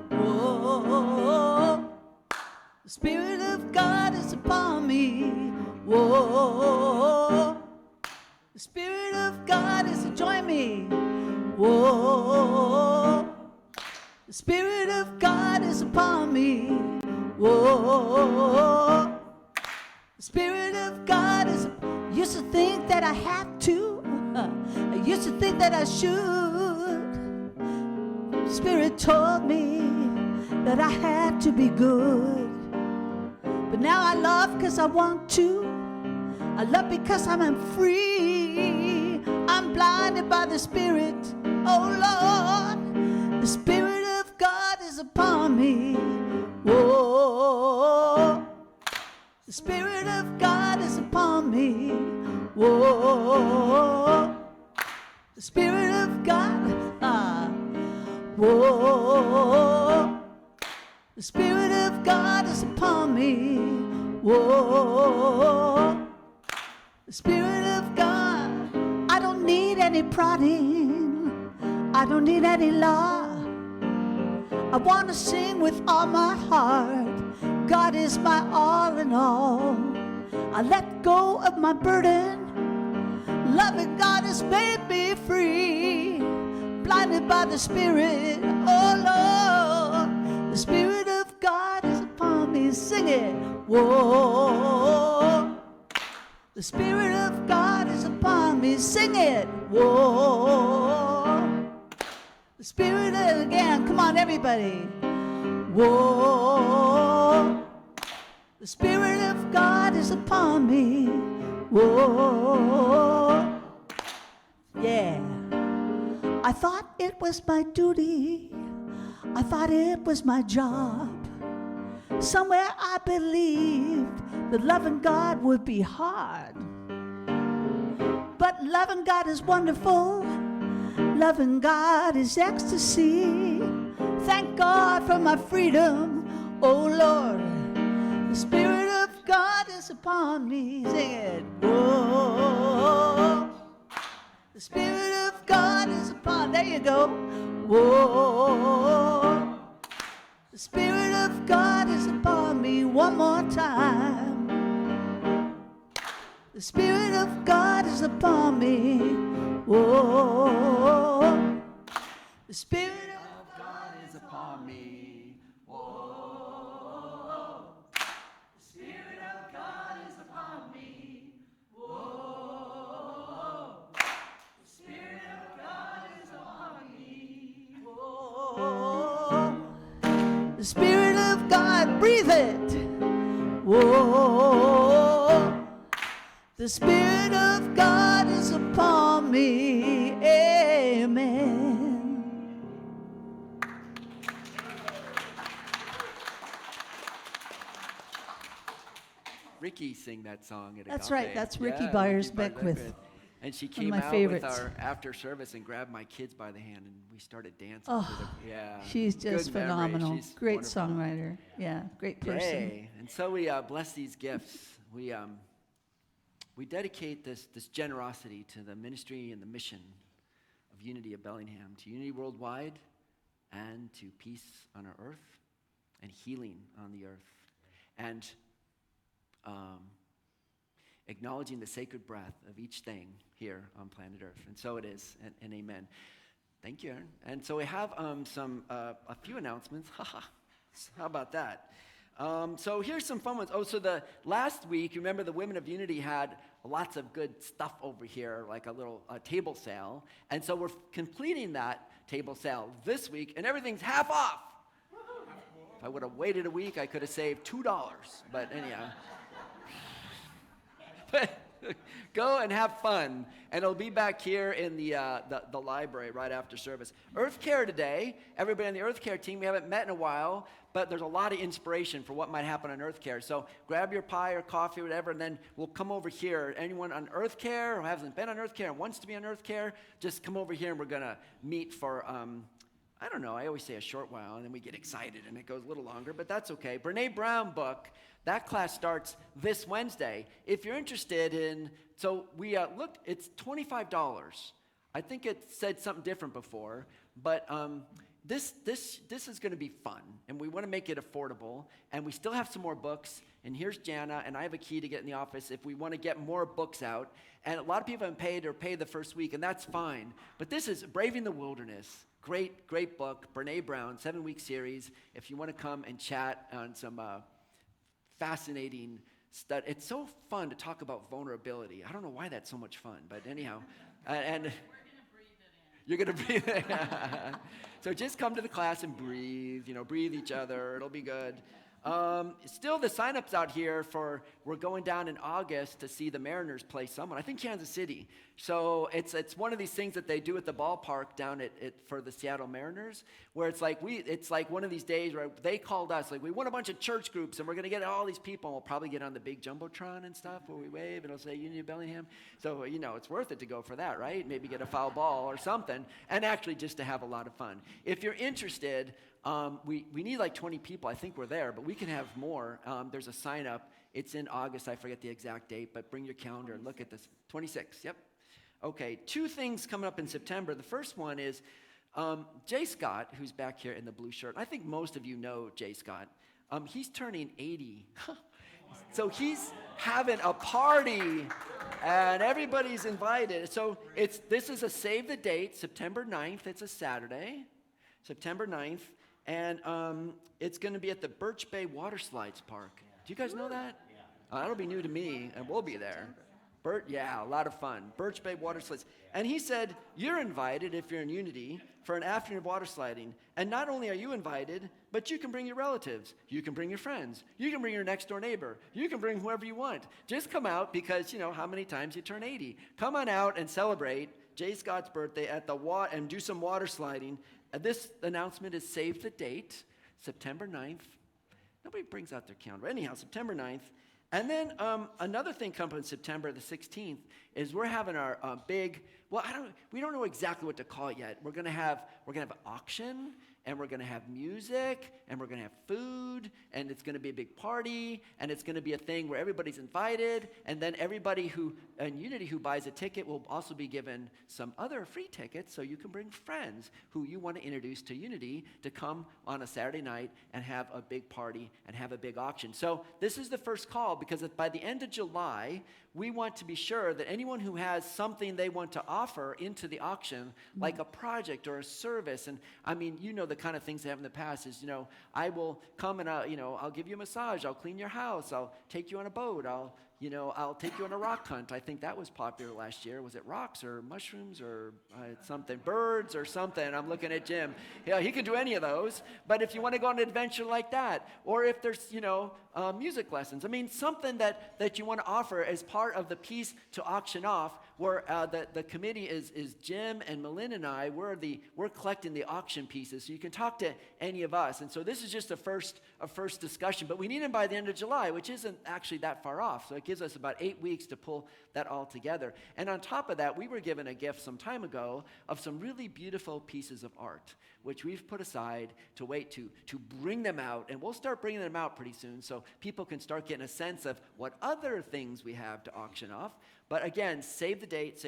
Whoa, the Spirit of God is upon me. Whoa, the Spirit of God is to join me. Whoa, the Spirit of God is upon me. Whoa, the Spirit of God is. Used to think that I had to. I used to think that I should. Spirit told me that I had to be good. But now I love because I want to. I love because I'm free. I'm blinded by the Spirit, oh Lord. The Spirit of God is upon me. Whoa. The Spirit of God is upon me. Whoa. The Spirit of God. Whoa. The Spirit of God is upon me. Whoa. The Spirit of God. I don't need any prodding. I don't need any law. I want to sing with all my heart. God is my all in all. I let go of my burden. Loving God has made me free. Blinded by the Spirit, oh Lord. The Spirit of God is upon me. Sing it. Whoa. The Spirit of God is upon me. Sing it. Whoa. The Spirit again. Come on, everybody. Whoa. The Spirit of God is upon me. Whoa. Yeah. I thought it was my duty. I thought it was my job. Somewhere I believed that loving God would be hard. But loving God is wonderful. Loving God is ecstasy. Thank God for my freedom, oh Lord. The Spirit of God is upon me. Sing it. Whoa. The Spirit of God is upon. There you go. Whoa. The Spirit of God is upon me. One more time. The Spirit of God is upon me. Whoa. The Spirit of God is upon me. Whoa. The Spirit of God is upon me. Whoa. The Spirit of God is upon me. Whoa. The Spirit of God, breathe it. Whoa. The Spirit of God is upon me. Amen. Rickie sang that song at That's Agape. right. That's Rickie Yeah, Byars, Rickie Beckwith. And she One of came my out favorites. with our after service and grabbed my kids by the hand, and we started dancing. Oh, To the, yeah, She's just good memory. phenomenal. She's Great wonderful. songwriter. Yeah, great person. Yay. And so we bless these gifts. We dedicate this generosity to the ministry and the mission of Unity of Bellingham, to unity worldwide, and to peace on our earth and healing on the earth, and acknowledging the sacred breath of each thing here on planet Earth. And so it is, and amen. Thank you, Aaron. And so we have a few announcements. How about that? So here's some fun ones. Oh, so the last week, remember the Women of Unity had lots of good stuff over here, like a little table sale. And so we're completing that table sale this week, and everything's half off. If I would have waited a week, I could have saved $2. But anyhow. Go and have fun, and it'll be back here in the library right after service. Earth Care today, everybody on the Earth Care team, we haven't met in a while, but there's a lot of inspiration for what might happen on Earth Care. So grab your pie or coffee or whatever, and then we'll come over here. Anyone on Earth Care who hasn't been on Earth Care and wants to be on Earth Care, just come over here, and we're going to meet for, I don't know, I always say a short while, and then we get excited, and it goes a little longer, but that's okay. Brene Brown book. That class starts this Wednesday. If you're interested in, so we looked, it's $25. I think it said something different before, but this is going to be fun, and we want to make it affordable, and we still have some more books, and here's Jana, and I have a key to get in the office if we want to get more books out, and a lot of people haven't paid or paid the first week, and that's fine, but this is Braving the Wilderness. Great book, Brene Brown, 7-week series. If you want to come and chat on some fascinating stuff. It's so fun to talk about vulnerability. I don't know why that's so much fun, but anyhow. And we're going to breathe it in. You're going to breathe. So just come to the class and breathe, breathe each other. It'll be good. Still, the sign-ups out here we're going down in August to see the Mariners play someone. I think Kansas City. So it's one of these things that they do at the ballpark down for the Seattle Mariners, where it's like one of these days where they called us, like, we want a bunch of church groups, and we're going to get all these people, and we'll probably get on the big Jumbotron and stuff where we wave, and it'll say Unity of Bellingham. So, it's worth it to go for that, right? Maybe get a foul ball or something, and actually just to have a lot of fun. If you're interested, we need like 20 people. I think we're there, but we can have more. There's a sign up. It's in August. I forget the exact date, but bring your calendar and look at this. 26, yep. Okay, 2 things coming up in September. The first one is Jay Scott, who's back here in the blue shirt. I think most of you know Jay Scott. He's turning 80. So he's having a party, and everybody's invited. So this is a save the date, September 9th. It's a Saturday, September 9th. And it's going to be at the Birch Bay Water Slides Park. Do you guys know that? Yeah. That'll be new to me, and we'll be there. A lot of fun. Birch Bay Water Slides. And he said, you're invited, if you're in Unity, for an afternoon of water sliding. And not only are you invited, but you can bring your relatives. You can bring your friends. You can bring your next-door neighbor. You can bring whoever you want. Just come out because, how many times you turn 80. Come on out and celebrate Jay Scott's birthday at the and do some water sliding. This announcement is save the date, September 9th. Nobody brings out their calendar. Anyhow, September 9th. And then another thing coming in September the 16th is we're having our big, we don't know exactly what to call it yet. We're gonna have an auction, and we're gonna have music, and we're gonna have food, and it's gonna be a big party, and it's gonna be a thing where everybody's invited, and then everybody in Unity who buys a ticket will also be given some other free tickets, so you can bring friends who you want to introduce to Unity to come on a Saturday night and have a big party and have a big auction. So this is the first call, because by the end of July, we want to be sure that anyone who has something they want to offer into the auction, like a project or a service, and the kind of things they have in the past is, I will come and I'll give you a massage, I'll clean your house, I'll take you on a boat, I'll take you on a rock hunt. I think that was popular last year. Was it rocks or mushrooms or something, birds or something? I'm looking at Jim. Yeah, he can do any of those. But if you want to go on an adventure like that, or if there's, music lessons, something that you want to offer as part of the piece to auction off, where the committee is Jim and Melinda and I, we're collecting the auction pieces, so you can talk to any of us. And so this is just a first discussion, but we need them by the end of July, which isn't actually that far off. So it gives us about 8 weeks to pull that all together. And on top of that, we were given a gift some time ago of some really beautiful pieces of art, which we've put aside to wait to bring them out. And we'll start bringing them out pretty soon, so people can start getting a sense of what other things we have to auction off. But again, save the date.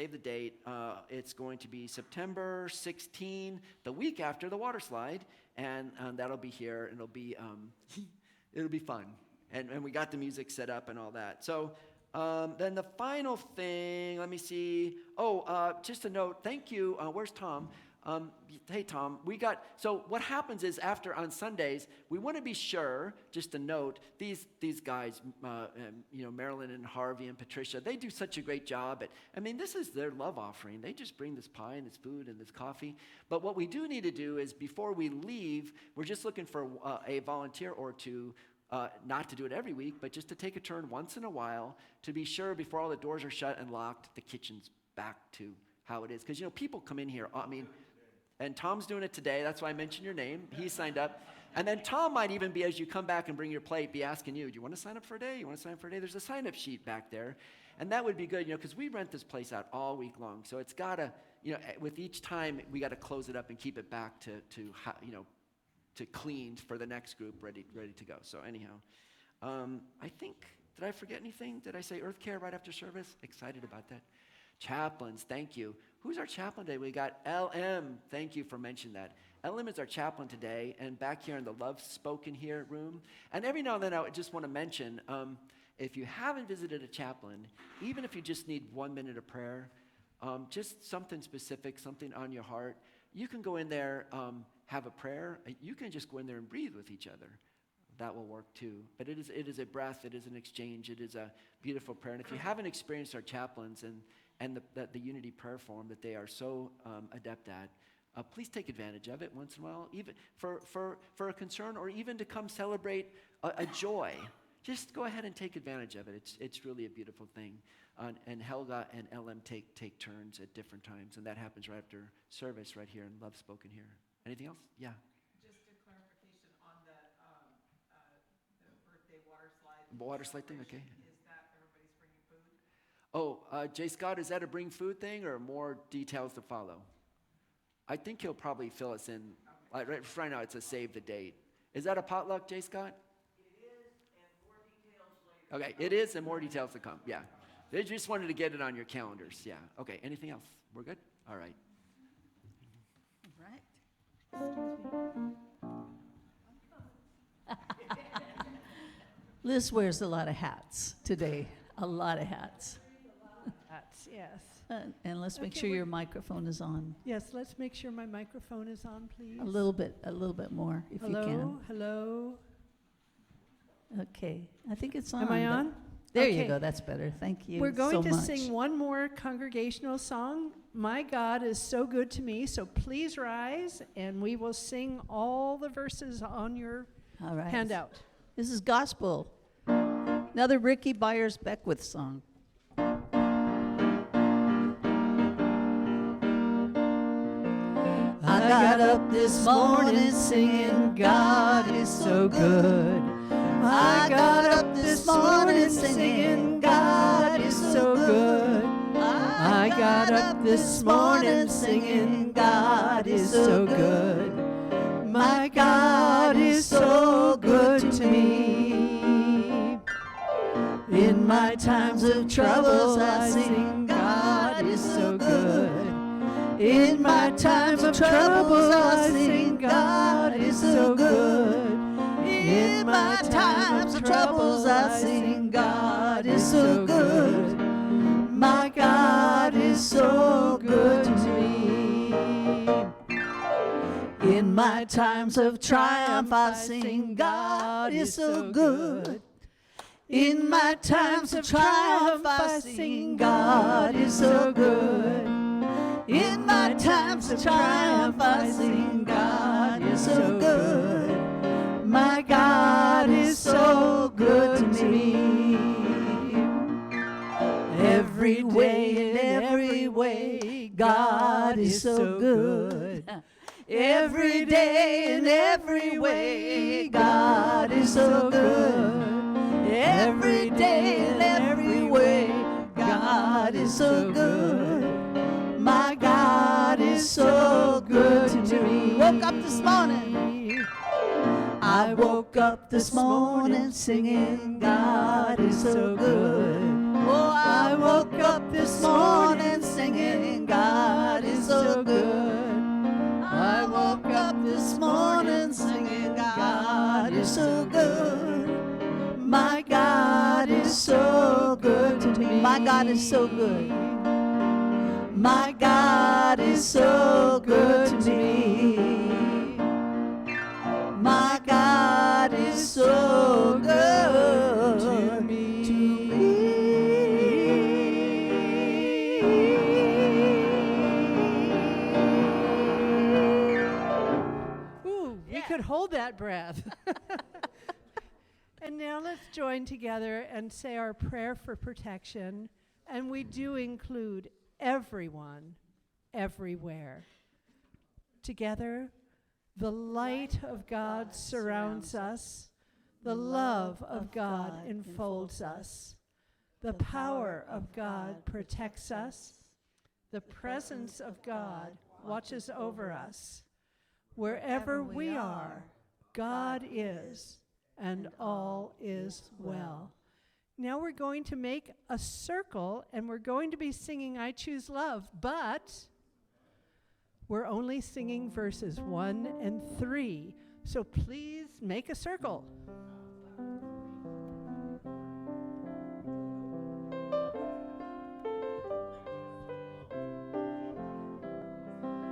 It's going to be September 16, the week after the water slide, and that'll be here, and it'll be fun. And we got the music set up and all that. So then the final thing, let me see. Just a note, thank you. Where's Tom? Hey, Tom, so what happens is on Sundays, we want to be sure, just a note, these guys, Marilyn and Harvey and Patricia, they do such a great job this is their love offering. They just bring this pie and this food and this coffee. But what we do need to do is, before we leave, we're just looking for a volunteer or two, not to do it every week, but just to take a turn once in a while to be sure, before all the doors are shut and locked, the kitchen's back to how it is. Because, people come in here, and Tom's doing it today. That's why I mentioned your name. He signed up. And then Tom might even be, as you come back and bring your plate, be asking you, do you want to sign up for a day? You want to sign up for a day? There's a sign-up sheet back there. And that would be good, because we rent this place out all week long. So it's got to, with each time, we got to close it up and keep it back to cleaned for the next group, ready to go. So anyhow, I think, did I forget anything? Did I say Earth Care right after service? Excited about that. Chaplains, thank you. Who's our chaplain today? We got LM. Thank you for mentioning that. LM is our chaplain today, and back here in the Love Spoken Here room. And every now and then I just want to mention, if you haven't visited a chaplain, even if you just need 1 minute of prayer, just something specific, something on your heart, you can go in there, have a prayer. You can just go in there and breathe with each other. That will work too. But it is a breath, it is an exchange, it is a beautiful prayer. And if you haven't experienced our chaplains, and the Unity Prayer Forum that they are so adept at. Please take advantage of it once in a while, even for a concern, or even to come celebrate a joy. Just go ahead and take advantage of it. It's really a beautiful thing. And Helga and LM take turns at different times, and that happens right after service right here in Love Spoken here. Anything else? Yeah. Just a clarification on the birthday water slide. Water slide thing, okay. Is that everybody's bringing food? Oh, J. Scott, is that a bring food thing or more details to follow? I think he'll probably fill us in. Right now, it's a save the date. Is that a potluck, J. Scott? It is, and more details later. Okay, it is, and more details to come. Yeah. They just wanted to get it on your calendars. Yeah. Okay, anything else? We're good? All right. Liz wears a lot of hats today. A lot of hats. That's, yes. And let's make Okay, sure your microphone is on. Yes, let's make sure my microphone is on, please. A little bit more, if you can. Hello. Okay, I think it's on. Am I but- on? There you Okay. go, that's better. Thank you We're going so to much. sing one more congregational song. My God is so good to me. So please rise, and we will sing all the verses on your All right. handout. This is gospel. Another Rickie Byars Beckwith song. I got up this morning singing, God is so good. I got up this morning singing, God is so good. I got up this morning singing, God is so good. My God is so good to me. In my times of troubles I sing, God is so good. In my times of troubles I sing, God is so good. In my times of troubles I sing, God is so good. My God is so good to me. In my times of triumph I sing, God is so good. In my times of triumph I sing, God is so good. In my times of triumph I sing, God is so good. My God is so good to me. Every day and every way, God is so good. Every day and every way, God is so good. Every day and every way, God is so good. My God is so good to me. Woke up this morning. I woke up this morning singing, God is so good. Oh, I woke up this morning singing, God is so good. I woke up this morning singing, God is so good. My God is so good to me. My God is so good. My God is so good to me. My God is so good to me. Ooh, we could hold that breath. And now let's join together and say our prayer for protection. And we do include everyone, everywhere. Together, the light of God surrounds us. The love of God enfolds us. The power of God protects us. The presence of God watches over us. Wherever we are, God is, and all is well. Now we're going to make a circle, and we're going to be singing I Choose Love, but we're only singing verses 1 and 3. So please make a circle.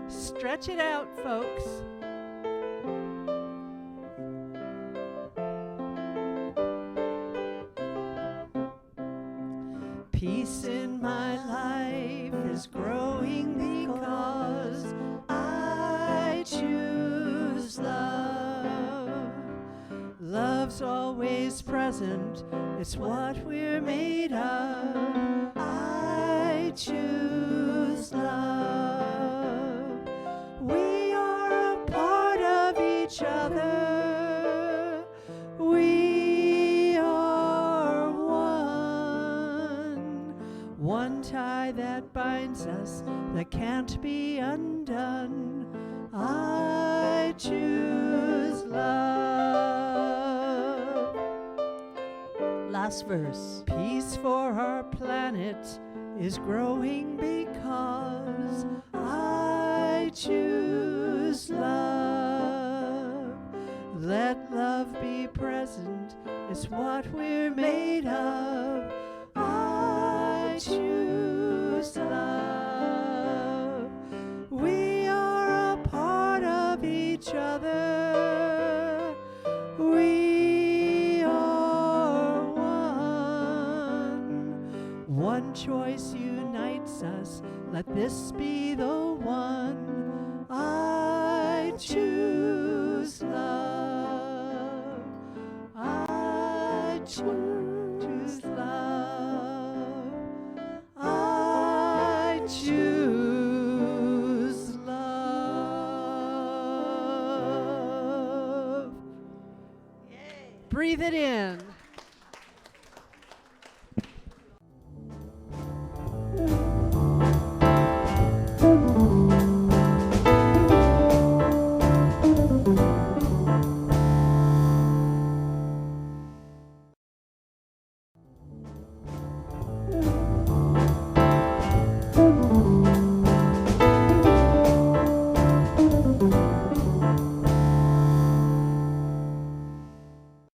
Stretch it out, folks. Peace in my life. is growing because I choose love. Love's always present, it's what we're made of. I choose love. We are a part of each other. We are one tie that binds us that can't be undone. I choose love. Last verse. Peace for our planet is growing because I choose love. Let love be present, it's what we're made of. I choose love. We are a part of each other. We are one. One choice unites us. Let this be the one. I choose love. I choose love. I choose love. Breathe it in.